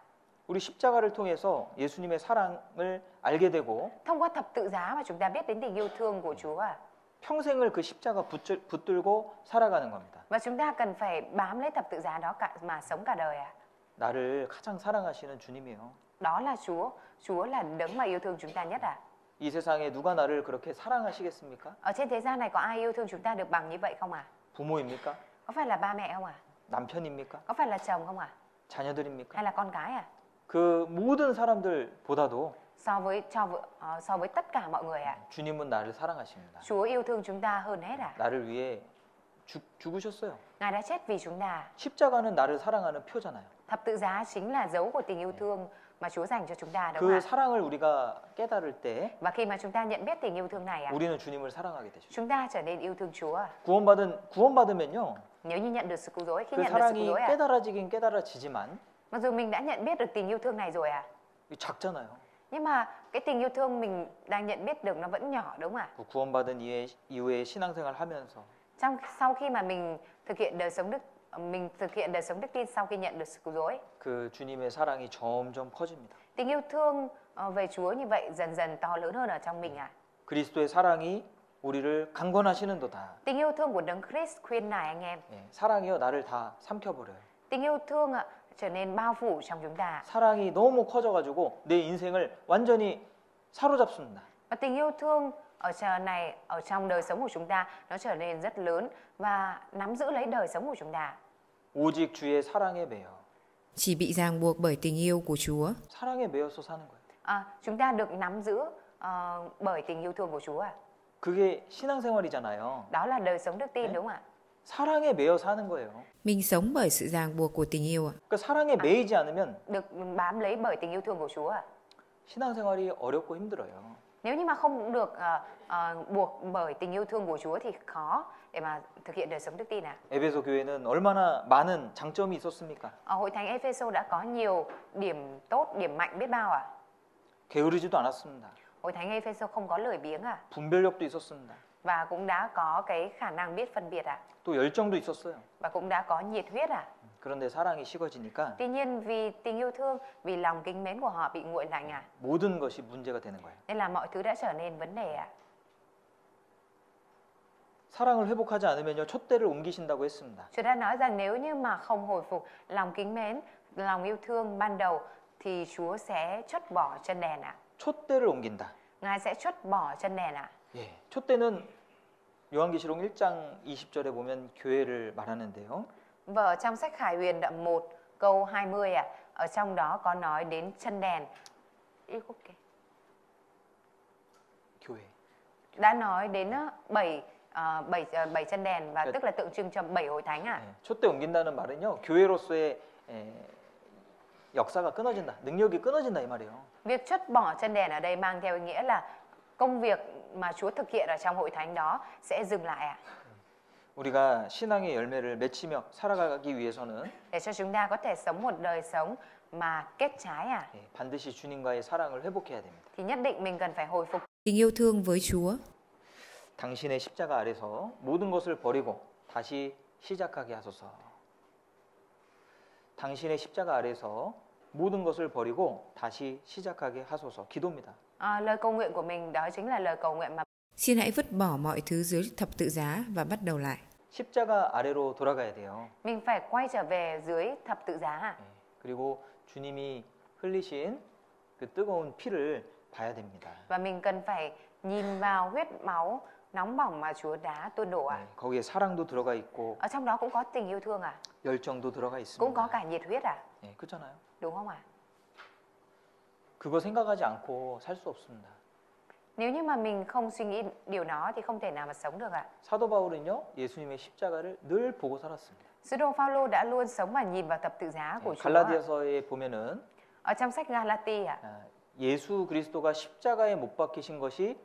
우리 십자가를 통해서 예수님의 사랑을 알게 되고 Thông qua thập tự giá mà chúng ta biết đến tình yêu thương của Chúa à? 평생을 그 십자가 붙들고 살아가는 겁니다. Và chúng ta cần phải bám lấy thập tự giá đó mà sống cả đời à? 나를 가장 사랑하시는 주님이에요. Đó là Chúa, Chúa là đấng mà yêu thương chúng ta nhất à? 이 세상에 누가 나를 그렇게 사랑하시겠습니까? Ở trên thế gian này có ai yêu thương chúng ta được bằng như vậy không à? 부모입니까? Có phải là ba mẹ không à? 남편입니까? Có phải là chồng không à? 자녀들입니까? Hay là con cái à? 그 모든 사람들보다도 So với tất cả mọi người à? 주님은 나를 사랑하십니다. Chúa yêu thương chúng ta hơn hết à? 나를 위해 죽으셨어요. Ngài đã chết vì chúng ta. 십자가는 나를 사랑하는 표잖아요. Thập tự giá chính là dấu của tình yêu thương mà Chúa dành cho chúng ta đúng 그 không ạ? 사랑을 우리가 깨달을 때 Và khi mà chúng ta nhận biết tình yêu thương này 우리는 주님을 사랑하게 되죠. chúng ta trở nên yêu thương Chúa. 구원받으면요. Nếu như nhận được sự cứu rỗi, khi 그 nhận được sự cứu 사랑이 rỗi 깨달아지긴 깨달아지지만 Mặc dù mình đã nhận biết được tình yêu thương này rồi à, 이게 작잖아요. nhưng mà cái tình yêu thương mình đang nhận biết được nó vẫn nhỏ đúng không ạ? 그 구원받은 이후에 신앙생활 하면서 Sau khi mà mình thực hiện đời sống đức tin sau khi nhận được sự cứu rỗi, 그 주님의 사랑이 점점 커집니다. tình yêu thương về Chúa như vậy dần dần to lớn hơn ở trong mình ạ. 그리스도의 사랑이 우리를 강권하시는도다. Tình yêu thương của Đấng Christ khuyên nài anh em. 예, 사랑이요 나를 다 삼켜버려요. Tình yêu thương ạ trở nên bao phủ trong chúng ta. 사랑이 너무 커져가지고 내 인생을 완전히 사로잡습니다. Và tình yêu thương ở trong đời sống của chúng ta nó trở nên rất lớn và nắm giữ lấy đời sống của chúng ta. 오직 주의 사랑에 매여. Chỉ bị ràng buộc bởi tình yêu của Chúa. 사랑에 매여서 사는 거예요. Chúng ta được nắm giữ bởi tình yêu thương của Chúa ạ. 그게 신앙생활이잖아요. Đó là đời sống đức tin đúng không ạ? 사랑에 매여 사는 거예요. Mình sống bởi sự ràng buộc của tình yêu ạ. 그러니까 사랑에 매이지 않으면 Được bám lấy bởi tình yêu thương của Chúa ạ. 신앙생활이 어렵고 힘들어요. Nếu như mà không được buộc bởi tình yêu thương của Chúa thì khó để mà thực hiện đời sống đức tin ạ. 에베소 교회는 얼마나 많은 장점이 있었습니까? Ở hội thánh Ephesos đã có nhiều điểm tốt, điểm mạnh biết bao ạ. 게으르지도 않았습니다. Hội thánh Ephesos không có lười biếng ạ. 분별력도 있었습니다. Và cũng đã có cái khả năng biết phân biệt ạ. 또 열정도 있었어요. Và cũng đã có nhiệt huyết ạ. 그런데 사랑이 식어지니까 Tuy nhiên vì tình yêu thương, vì lòng kính mến của họ bị nguội lạnh ạ. 모든 것이 문제가 되는 거예요. Nên là mọi thứ đã trở nên vấn đề ạ. 사랑을 회복하지 않으면요 촛대를 옮기신다고 했습니다. Chúa đã nói rằng nếu như mà không hồi phục lòng kính mến, lòng yêu thương ban đầu thì Chúa sẽ chốt bỏ chân đèn ạ. 촛대를 옮긴다. Ngài sẽ chốt bỏ chân đèn ạ. 예, 촛대는 요한계시록 1장 20절에 보면 교회를 말하는데요. Và ở trong sách Khải Huyền đoạn 1 câu 20 ạ, ở trong đó có nói đến chân đèn. 교회. Đã nói đến 7 chân đèn và tức là tượng trưng cho 7 hội thánh ạ. 예, 촛대 옮긴다는 말은요 교회로서의 역사가 끊어진다, 능력이 끊어진다 이 말이에요. Việc chốt bỏ chân đèn ở đây mang theo ý nghĩa là công việc mà Chúa thực hiện ở trong hội thánh đó sẽ dừng lại ạ. 우리가 신앙의 열매를 맺히며 살아가기 위해서는 Để cho chúng ta có thể sống một đời sống mà kết trái ạ. 예, 반드시 주님과의 사랑을 회복해야 됩니다. Thì nhất định mình cần phải hồi phục Tình yêu thương với Chúa. 당신의 십자가 아래서 모든 것을 버리고 다시 시작하게 하소서. 당신의 십자가 아래서 모든 것을 버리고 다시 시작하게 하소서. 기도입니다. lời cầu nguyện của mình đó chính là lời cầu nguyện mà Xin hãy vứt bỏ mọi thứ dưới thập tự giá và bắt đầu lại. 십자가 아래로 돌아가야 돼요. mình phải quay trở về dưới thập tự giá. 예, 그리고 주님이 흘리신 그 뜨거운 피를 봐야 됩니다. Và mình cần phải nhìn vào huyết máu nóng bỏng mà Chúa đã tuôn đổ ạ. 예, 거기에 사랑도 들어가 있고 Ở trong đó cũng có tình yêu thương ạ. 열정도 들어가 있습니다. Cũng có cả nhiệt huyết ạ. 예, 그렇잖아요. Đúng không ạ? 그거 생각하지 않고 살 수 없습니다. Nếu như mà mình không suy nghĩ điều đó thì không thể nào mà sống được ạ. 사도 바울은요 예수님의 십자가를 늘 보고 살았습니다. Sứ đồ Phaolô đã luôn sống và nhìn vào thập tự giá của 예, Chúa. 갈라디아서에 보면은 Ở trong sách Galati ạ. 예수 그리스도가 십자가에 못 박히신 것이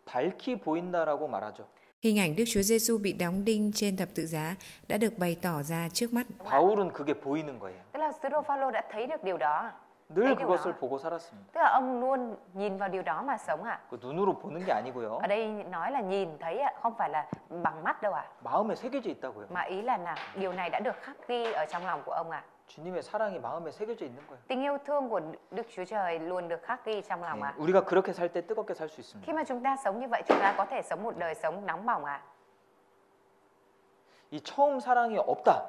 밝히 보인다라고 말하죠. Hình ảnh Đức Chúa Giêsu bị đóng đinh trên thập tự giá đã được bày tỏ ra trước mắt. 바울은 그게 보이는 거예요. Tức là sứ đồ Phaolô đã thấy được điều đó. 늘 thấy điều 그것을 đó. 보고 살았습니다. Tức là ông luôn nhìn vào điều đó mà sống ạ. 그 눈으로 보는 게 아니고요. Ở đây nói là nhìn thấy ạ, không phải là bằng mắt đâu ạ. 마음에 새겨져 있다고요. Mà ý là điều này đã được khắc ghi ở trong lòng của ông ạ. 주님의 사랑이 마음에 새겨져 있는 거예요. Tình yêu thương của Đức Chúa Trời luôn được khắc ghi trong lòng 예, ạ. 우리가 그렇게 살 때 뜨겁게 살 수 있습니다. Khi mà chúng ta sống như vậy, chúng ta có thể sống một đời sống nóng bỏng ạ. 이 처음 사랑이 없다.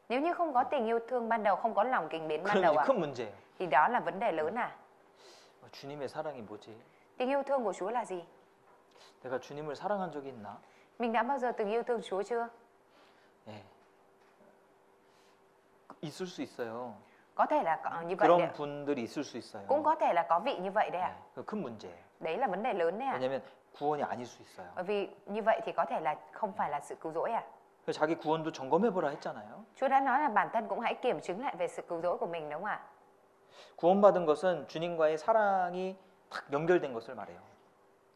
Nếu như không có tình yêu thương ban đầu, không có lòng kính mến ban 그런 đầu 게 ạ, 큰 문제예요. thì đó là vấn đề lớn ạ. 주님의 사랑이 뭐지? Tình yêu thương của Chúa là gì? 내가 주님을 사랑한 적이 있나? Mình đã bao giờ từng yêu thương Chúa chưa? 예. 있을 수 있어요. Có thể là có như vậy đấy. 그런 분들이 있을 수 있어요. Cũng có thể là có vị như vậy đấy ạ. 예, 큰 문제예요. Đấy là vấn đề lớn đấy ạ. 왜냐하면 구원이 아닐 수 있어요. Bởi vì như vậy thì có thể là không phải là sự cứu rỗi ạ. 그래서 자기 구원도 점검해보라 했잖아요. Chúa đã nói là bản thân cũng hãy kiểm chứng lại về sự cứu rỗi của mình đúng không ạ? 구원받은 것은 주님과의 사랑이 딱 연결된 것을 말해요.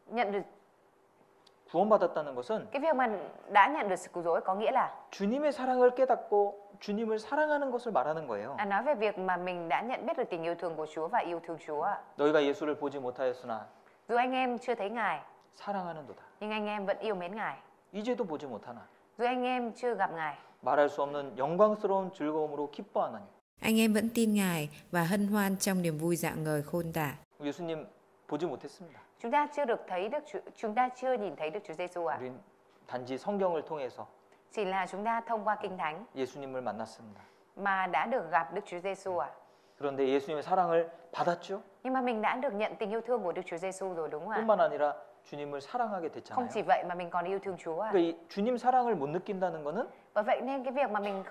Nhận được 구원받았다는 것은 Cái việc mà đã nhận được sự cứu rỗi có nghĩa là 주님의 사랑을 깨닫고 주님을 사랑하는 것을 말하는 거예요. nói về việc mà mình đã nhận biết được tình yêu thương của Chúa và yêu thương Chúa. 너희가 예수를 보지 못하였으나 Dù anh em chưa thấy Ngài, 사랑하는도다. nhưng anh em vẫn yêu mến Ngài. 이제도 보지 못하나 Dù anh em chưa gặp Ngài, 말할 수 없는 영광스러운 즐거움으로 기뻐하나니. Anh em vẫn tin Ngài và hân hoan trong niềm vui rạng ngời khôn tả. 예수님 보지 못했습니다. chúng ta chưa nhìn thấy Đức Chúa Giêsu ạ. 우린 단지 성경을 통해서 Chỉ là chúng ta thông qua Kinh Thánh 예수님을 만났습니다. mà đã được gặp Đức Chúa Giêsu ạ. 그런데 예수님의 사랑을 받았죠. Nhưng mà mình đã được nhận tình yêu thương của Đức Chúa Giêsu rồi đúng không ạ? 뿐만 아니라 주님을 사랑하게 Không 됐잖아요. chỉ vậy mà mình còn yêu thương Chúa ạ. 그러니까 이 주님 사랑을 못 느낀다는 것은 Bởi vậy nên cái việc mà mình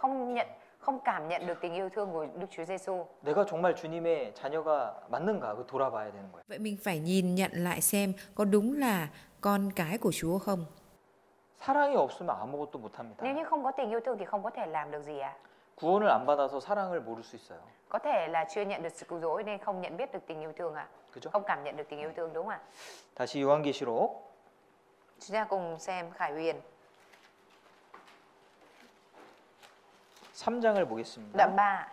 không cảm nhận được tình yêu thương của Đức Chúa Giêsu, 내가 정말 주님의 자녀가 맞는가 그 돌아봐야 되는 거예요. Vậy mình phải nhìn nhận lại xem có đúng là con cái của Chúa không? 사랑이 없으면 아무것도 못 합니다. nếu như không có tình yêu thương thì không có thể làm được gì ạ. 구원을 안 받아서 사랑을 모를 수 있어요. Có thể là chưa nhận được sự cứu rỗi nên không nhận biết được tình yêu thương ạ. 그죠? Không cảm nhận được tình yêu thương đúng không ạ? 다시 요한계시록 Chúng ta cùng xem Khải Huyền 3장을 보겠습니다. đoạn 3.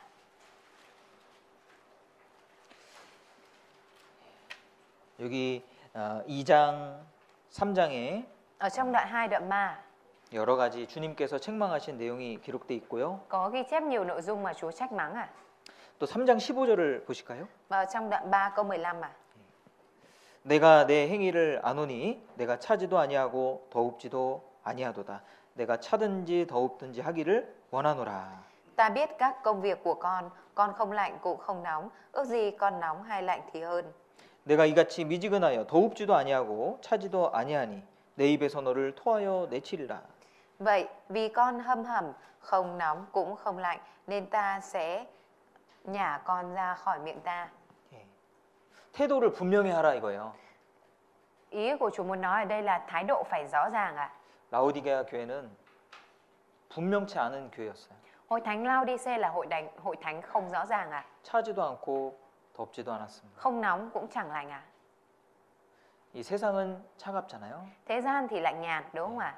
여기 2장, 3장에 Ở trong đoạn 2 đoạn 3 여러 가지 주님께서 책망하신 내용이 기록돼 있고요. có ghi chép nhiều nội dung mà Chúa trách mắng ạ. 또 3장 15절을 보실까요? Và ở trong đoạn 3 câu 15 ạ. 내가 내 행위를 아노니 내가 차지도 아니하고 더웁지도 아니하도다. 내가 차든지 더웁든지 하기를 원하노라. Ta biết các công việc của con không lạnh cũng không nóng, ước gì con nóng hay lạnh thì hơn. 내가 이같이 미지근하여 더웁지도 아니하고 차지도 아니하니 내 입에서 너를 토하여 내치리라. Vậy vì con hâm hầm, không nóng cũng không lạnh, nên ta sẽ nhả con ra khỏi miệng ta. 태도를 분명히 하라 이거예요. Ý của Chúa muốn nói ở đây là thái độ phải rõ ràng ạ. 라오디게아 교회는 분명치 않은 교회였어요. Hội thánh Laodice là hội thánh không rõ ràng ạ. 차지도 않고 덥지도 않았습니다. Không nóng cũng chẳng lạnh ạ. 이 세상은 차갑잖아요. Thế gian thì lạnh nhạt đúng không ạ?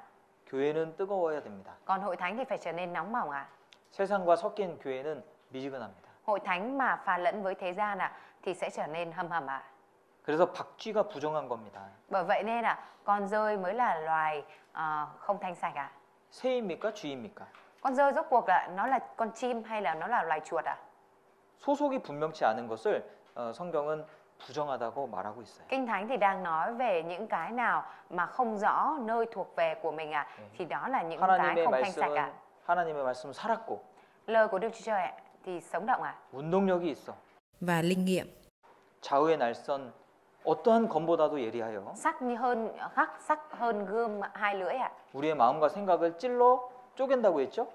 교회는 뜨거워야 됩니다. Còn hội thánh thì phải trở nên nóng bỏng ạ. 세상과 섞인 교회는 미지근합니다. Hội thánh mà pha lẫn với thế gian ạ thì sẽ trở nên hâm hầm ạ. 그래서 박쥐가 부정한 겁니다. Bởi vậy nên là con dơi mới là loài không thanh sạch ạ. 새입니까? 쥐입니까? Con dơi rốt cuộc là nó là con chim hay là nó là loài chuột ạ? 소속이 분명치 않은 것을 성경은 부정하다고 말하고 있어요. Kinh Thánh thì đang nói về những cái nào mà không rõ nơi thuộc về của mình ạ. Thì đó là những cái 하나님의 không thanh sạch 말씀은 ạ. 하나님의 말씀은 살았고 Lời của Đức Chúa Trời thì sống động ạ. 운동력이 있어. Và linh nghiệm. 좌우의 날선 어떠한 검보다도 예리하여 Sắc hơn gươm hai lưỡi ạ. 우리의 마음과 생각을 찔러 쪼갠다고 했죠?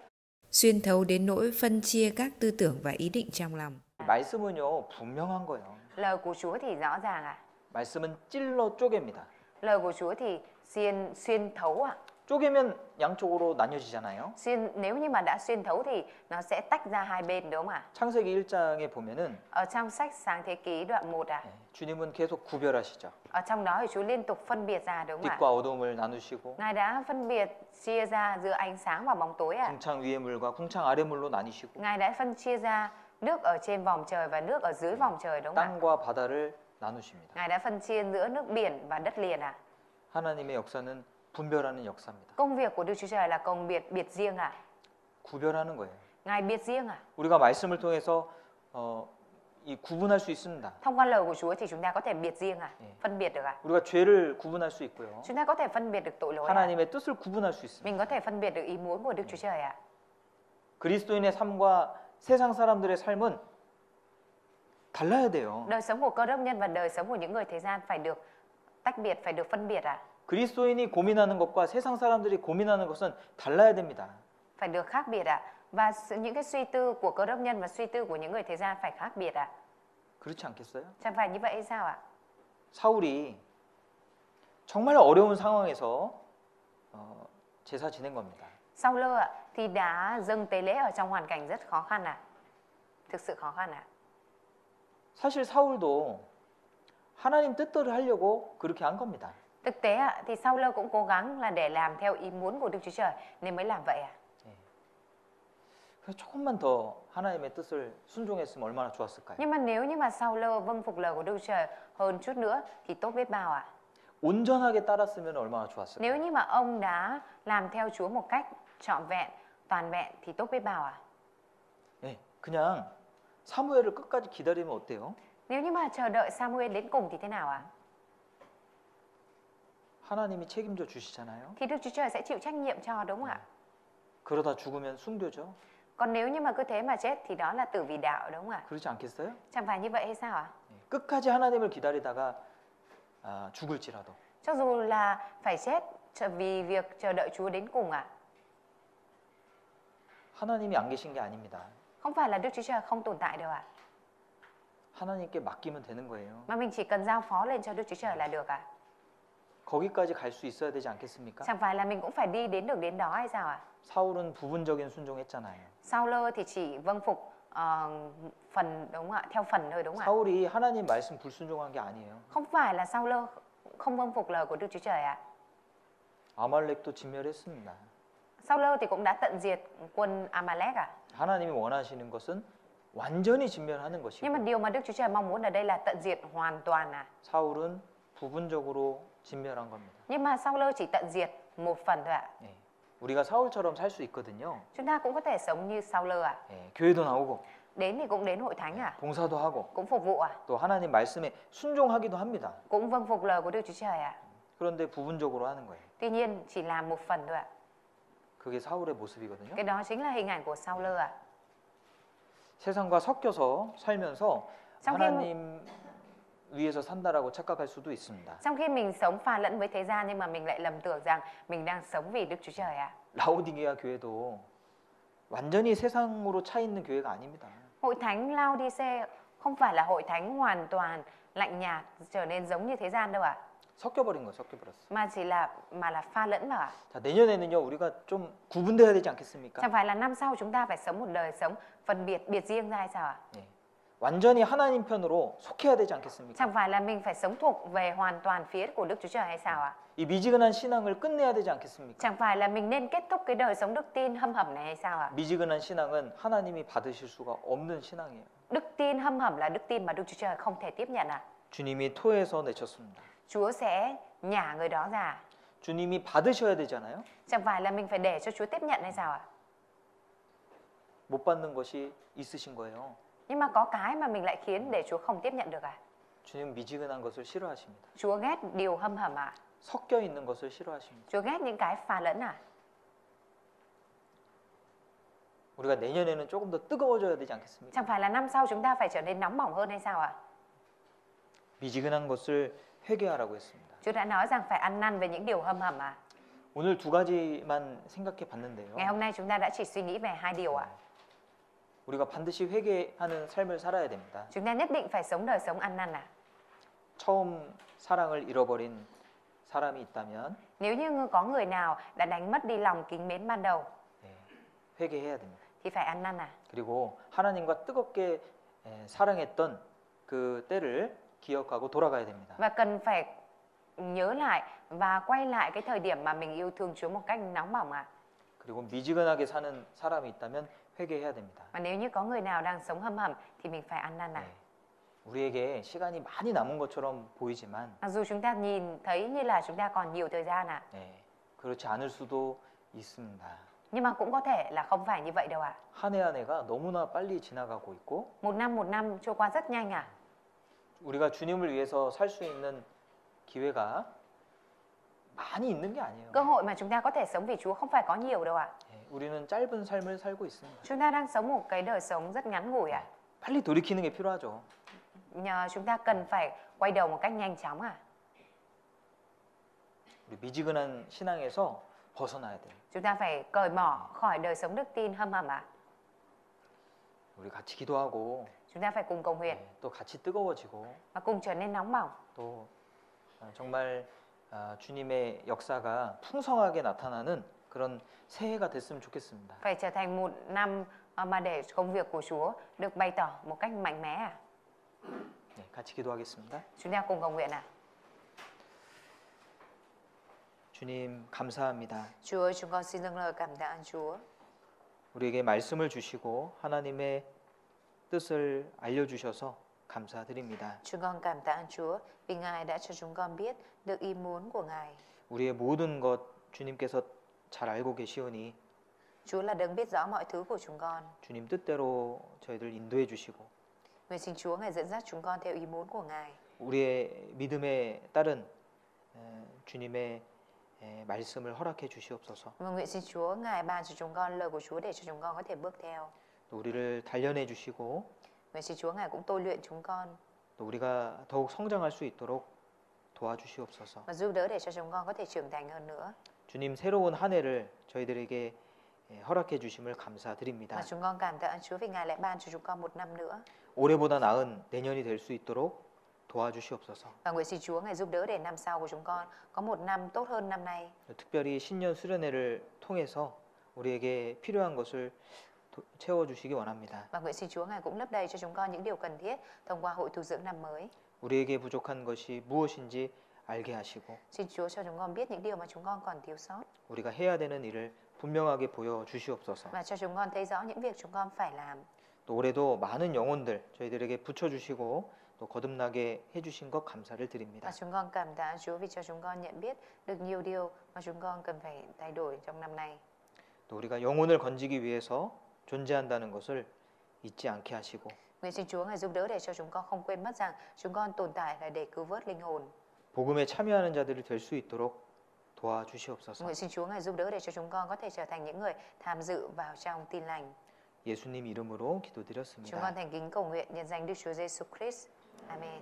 Xuyên thấu đến nỗi phân chia các tư tưởng và ý định trong lòng. 말씀은요 분명한 거예요. Lời của Chúa thì rõ ràng ạ. 말씀은 찔러 쪼갭니다. Lời của Chúa thì xuyên thấu ạ. 쪼개면 양쪽으로 나뉘어지잖아요. Nếu như mà đã xuyên thấu thì nó sẽ tách ra hai bên đúng không ạ? 창세기 1장에 보면은 Ở trong sách Sáng Thế Ký đoạn 1 ạ. 주님은 계속 구별하시죠. Ở trong đó thì Chúa liên tục phân biệt ra đúng không ạ? 빛과 어둠을 나누시고 Ngài đã phân biệt chia ra giữa ánh sáng và bóng tối ạ. 궁창 위의 물과 궁창 아래 물로 나뉘시고 Ngài đã phân chia ra nước ở trên vòm trời và nước ở dưới vòm trời đúng không ạ? 땅과 바다를 나누십니다. Ngài đã phân chia giữa nước biển và đất liền ạ. 하나님의 역사는 분별하는 역사입니다. Công việc của Đức Chúa Trời là công biệt riêng ạ. 구별하는 거예요. Ngài biệt riêng ạ. 우리가 말씀을 통해서 이 구분할 수 있습니다. Thông qua lời của Chúa thì chúng ta có thể biệt riêng ạ, phân biệt được ạ. 우리가 죄를 구분할 수 있고요. Chúng ta có thể phân biệt được tội lỗi ạ. 하나님의 뜻을 구분할 수 있습니다. Mình có thể phân biệt được ý muốn của Đức Chúa Trời ạ. 그리스도인의 삶과 세상 사람들의 삶은 달라야 돼요. Đời sống của Cơ Đốc nhân và đời sống của những người thế gian phải được tách biệt, phải được phân biệt ạ. 그리스도인이 고민하는 것과 세상 사람들이 고민하는 것은 달라야 됩니다. Phải được khác biệt ạ. Và những cái suy tư của Cơ Đốc nhân và suy tư của những người thế gian phải khác biệt ạ. 그렇지 않겠어요? Chẳng phải như vậy hay sao ạ? 사울이 정말 어려운 상황에서 제사 지낸 겁니다. Sau-lơ ạ thì đã dâng tế lễ ở trong hoàn cảnh rất khó khăn ạ. Thực sự khó khăn ạ. 사실 사울도 하나님 뜻대로 하려고 그렇게 한 겁니다. Thực tế ạ, thì Sao-lơ cũng cố gắng là để làm theo ý muốn của Đức Chúa Trời nên mới làm vậy ạ. 그래서 조금만 더 하나님의 뜻을 순종했으면 얼마나 좋았을까요? Nhưng mà nếu như mà Sao-lơ vâng phục lời của Đức Chúa Trời hơn chút nữa thì tốt biết bao ạ. 온전하게 따랐으면 얼마나 좋았을까요? Nếu như mà ông đã làm theo Chúa một cách trọn vẹn, toàn vẹn thì tốt biết bao ạ. 네, 그냥 사무엘을 끝까지 기다리면 어때요? Nếu như mà chờ đợi Samuel đến cùng thì thế nào ạ? 하나님이 책임져 주시잖아요. Thì Đức Chúa Trời sẽ chịu trách nhiệm cho, đúng không ạ? 그러다 죽으면 숭배죠. Còn nếu như mà cứ thế mà chết thì đó là tử vì đạo, đúng không ạ? 그렇지 않겠어요? Chẳng phải như vậy hay sao ạ? 끝까지 하나님을 기다리다가 죽을지라도 Cho dù là phải chết vì việc chờ đợi Chúa đến cùng ạ. 하나님이 안 계신 게 아닙니다. Không phải là Đức Chúa Trời không tồn tại đâu ạ. 하나님께 맡기면 되는 거예요. Mà mình chỉ cần giao phó lên cho Đức Chúa Trời là được ạ. 거기까지 갈 수 있어야 되지 않겠습니까? Chẳng phải là mình cũng phải đi đến được đến đó hay sao ạ? 사울은 부분적인 순종했잖아요. Sao-lơ thì chỉ vâng phục phần, đúng không ạ? Theo phần thôi, đúng không ạ? 사울이 하나님 말씀 불순종한 게 아니에요. Không phải là Sao-lơ không vâng phục lời của Đức Chúa Trời ạ. 아말렉도 진멸했습니다. Sao-lơ thì cũng đã tận diệt quân Amalek ạ. 하나님이 원하시는 것은 완전히 진멸하는 것이고 Nhưng mà điều mà Đức Chúa Trời mong muốn ở đây là tận diệt hoàn toàn à. 사울은 부분적으로 진멸한 겁니다. Nhưng mà Sao-lơ chỉ tận diệt một phần thôi ạ. 예, 우리가 사울처럼 살 수 있거든요. Chúng ta cũng có thể sống như Sao-lơ ạ. 예, 교회도 나오고 Đến thì cũng đến hội thánh ạ. 봉사도 하고 Cũng phục vụ ạ. 또 하나님 말씀에 순종하기도 합니다. Cũng vâng phục lời của Đức Chúa Trời ạ. 그런데 부분적으로 하는 거예요. Tuy nhiên chỉ làm một phần thôi ạ. 그게 사울의 모습이거든요. Cái đó chính là hình ảnh của Sao-lơ ạ. 세상과 섞여서 살면서 Trong khi 하나님 위해서 산다라고 착각할 수도 있습니다. Trong khi mình sống pha lẫn với thế gian nhưng mà mình lại lầm tưởng rằng mình đang sống vì Đức Chúa Trời ạ. 라오디게아 교회도 완전히 세상으로 차 있는 교회가 아닙니다. Hội thánh Lao-đi-xê không phải là hội thánh hoàn toàn lạnh nhạt trở nên giống như thế gian đâu ạ. 섞여버린 거예요. 섞여버렸어. Mà chỉ là pha lẫn vào ạ. 자, 내년에는요 우리가 좀 구분돼야 되지 않겠습니까? Chẳng phải là năm sau chúng ta phải sống một đời sống phân biệt riêng ra hay sao ạ? 예. 완전히 하나님 편으로 속해야 되지 않겠습니까? Chẳng phải là mình phải sống thuộc về hoàn toàn phía của Đức Chúa Trời hay sao ạ? 이 미지근한 신앙을 끝내야 되지 않겠습니까? Chẳng phải là mình nên kết thúc cái đời sống đức tin hâm hầm này hay sao ạ? 미지근한 신앙은 하나님이 받으실 수가 없는 신앙이에요. Đức tin hâm hầm là đức tin mà Đức Chúa Trời không thể tiếp nhận ạ. 주님이 토해서 내쳤습니다. Chúa sẽ nhả người đó ra. 주님이 받으셔야 되잖아요. Chẳng phải là mình phải để cho Chúa tiếp nhận hay sao ạ? 못 받는 것이 있으신 거예요. Nhưng mà có cái mà mình lại khiến để Chúa không tiếp nhận được à? 주님 미지근한 것을 싫어하십니다. Chúa ghét điều hâm hầm à? 섞여 있는 것을 싫어하십니다. Chúa ghét những cái pha lẫn à? 우리가 내년에는 조금 더 뜨거워져야 되지 않겠습니까? Chẳng phải là năm sau chúng ta phải trở nên nóng bỏng hơn hay sao ạ? 미지근한 것을 회개하라고 했습니다. Chúa đã nói rằng phải ăn năn về những điều hâm hầm à? 오늘 두 가지만 생각해 봤는데요. Ngày hôm nay chúng ta đã chỉ suy nghĩ về hai điều ạ. 우리가 반드시 회개하는 삶을 살아야 됩니다. Chúng ta nhất định phải sống đời sống ăn năn à? 처음 사랑을 잃어버린 사람이 있다면 Nếu như có người nào đã đánh mất đi lòng kính mến ban đầu 회개해야 됩니다. thì phải ăn năn à? 그리고 하나님과 뜨겁게 사랑했던 그 때를 기억하고 돌아가야 됩니다. Và cần phải nhớ lại và quay lại cái thời điểm mà mình yêu thương Chúa một cách nóng bỏng à? 그리고 미지근하게 사는 사람이 있다면 회개해야 됩니다. Mà nếu như có người nào đang sống hâm hầm thì mình phải ăn năn à? 우리에게 시간이 많이 남은 것처럼 보이지만 Mặc dù chúng ta nhìn thấy như là chúng ta còn nhiều thời gian à? 그렇지 않을 수도 있습니다. Nhưng mà cũng có thể là không phải như vậy đâu ạ. 한 해 한 해가 너무나 빨리 지나가고 있고 Một năm trôi qua rất nhanh à? 우리가 주님을 위해서 살 수 있는 기회가 많이 있는 게 아니에요. Cơ hội mà chúng ta có thể sống vì Chúa không phải có nhiều đâu ạ. 우리는 짧은 삶을 살고 있습니다. Chúng ta đang sống một cái đời sống rất ngắn ngủi ạ. 빨리 돌이키는 게 필요하죠. Nhờ chúng ta cần phải quay đầu một cách nhanh chóng à? 우리 미지근한 신앙에서 벗어나야 돼요. Chúng ta phải cởi bỏ khỏi đời sống đức tin hâm hầm à? 우리 같이 기도하고 Chúng ta phải cùng cầu nguyện 또 같이 뜨거워지고 và cùng trở nên nóng bỏng. 또 정말 주님의 역사가 풍성하게 나타나는 그런 새해가 됐으면 좋겠습니다. Phải trở thành một năm mà để công việc của Chúa được bày tỏ một cách mạnh mẽ à? 같이 기도하겠습니다. Chúng ta cùng cầu nguyện à? 주님 감사합니다. Chúa ơi, chúng con xin dâng lời cảm tạ ơn Chúa. 우리에게 말씀을 주시고 하나님의 뜻을 알려주셔서 감사드립니다. Chúng con cảm tạ ơn Chúa vì Ngài đã cho chúng con biết được ý muốn của Ngài. 우리의 모든 것 주님께서 잘 알고 계시오니 Chúa là đấng biết rõ mọi thứ của chúng con. 주님 뜻대로 저희들 인도해 주시고 Nguyện xin Chúa Ngài dẫn dắt chúng con theo ý muốn của Ngài. 우리의 믿음에 따른 주님의 말씀을 허락해 주시옵소서. Và nguyện xin Chúa Ngài ban cho chúng con lời của Chúa để cho chúng con có thể bước theo. 또 우리를 단련해 주시고 Nguyện xin Chúa Ngài cũng tôi luyện chúng con 또 우리가 더욱 성장할 수 있도록 도와주시옵소서. và giúp đỡ để cho chúng con có thể trưởng thành hơn nữa. 주님 새로운 한 해를 저희들에게 허락해 주심을 감사드립니다. Và chúng con cảm tạ ơn Chúa vì Ngài lại ban cho chúng con một năm nữa. 올해보다 나은 내년이 될 수 있도록 도와주시옵소서. Và nguyện xin Chúa Ngài giúp đỡ để năm sau của chúng con có một năm tốt hơn năm nay. 특별히 신년 수련회를 통해서 우리에게 필요한 것을 채워주시기 원합니다. Và nguyện xin Chúa Ngài cũng lấp đầy cho chúng con những điều cần thiết thông qua hội tu dưỡng năm mới. 우리에게 부족한 것이 무엇인지 알게 하시고 Xin Chúa cho chúng con biết những điều mà chúng con còn thiếu sót 우리가 해야 되는 일을 분명하게 보여주시옵소서. và cho chúng con thấy rõ những việc chúng con phải làm. 또 올해도 많은 영혼들 저희들에게 붙여주시고 또 거듭나게 해주신 것 감사를 드립니다. Và chúng con cảm tạ Chúa vì cho chúng con nhận biết được nhiều điều mà chúng con cần phải thay đổi trong năm nay. 또 우리가 영혼을 건지기 위해서 존재한다는 것을 잊지 않게 하시고 Nguyện xin Chúa Ngài giúp đỡ để cho chúng con không quên mất rằng chúng con tồn tại là để cứu vớt linh hồn. 복음에 참여하는 자들이 될 수 있도록 도와주시옵소서. Nguyện xin Chúa Ngài giúp đỡ để cho chúng con có thể trở thành những người tham dự vào trong tin lành. 예수님 이름으로 Chúng 기도드렸습니다. con thành kính cầu nguyện nhân danh Đức Chúa Giêsu Christ. Amen.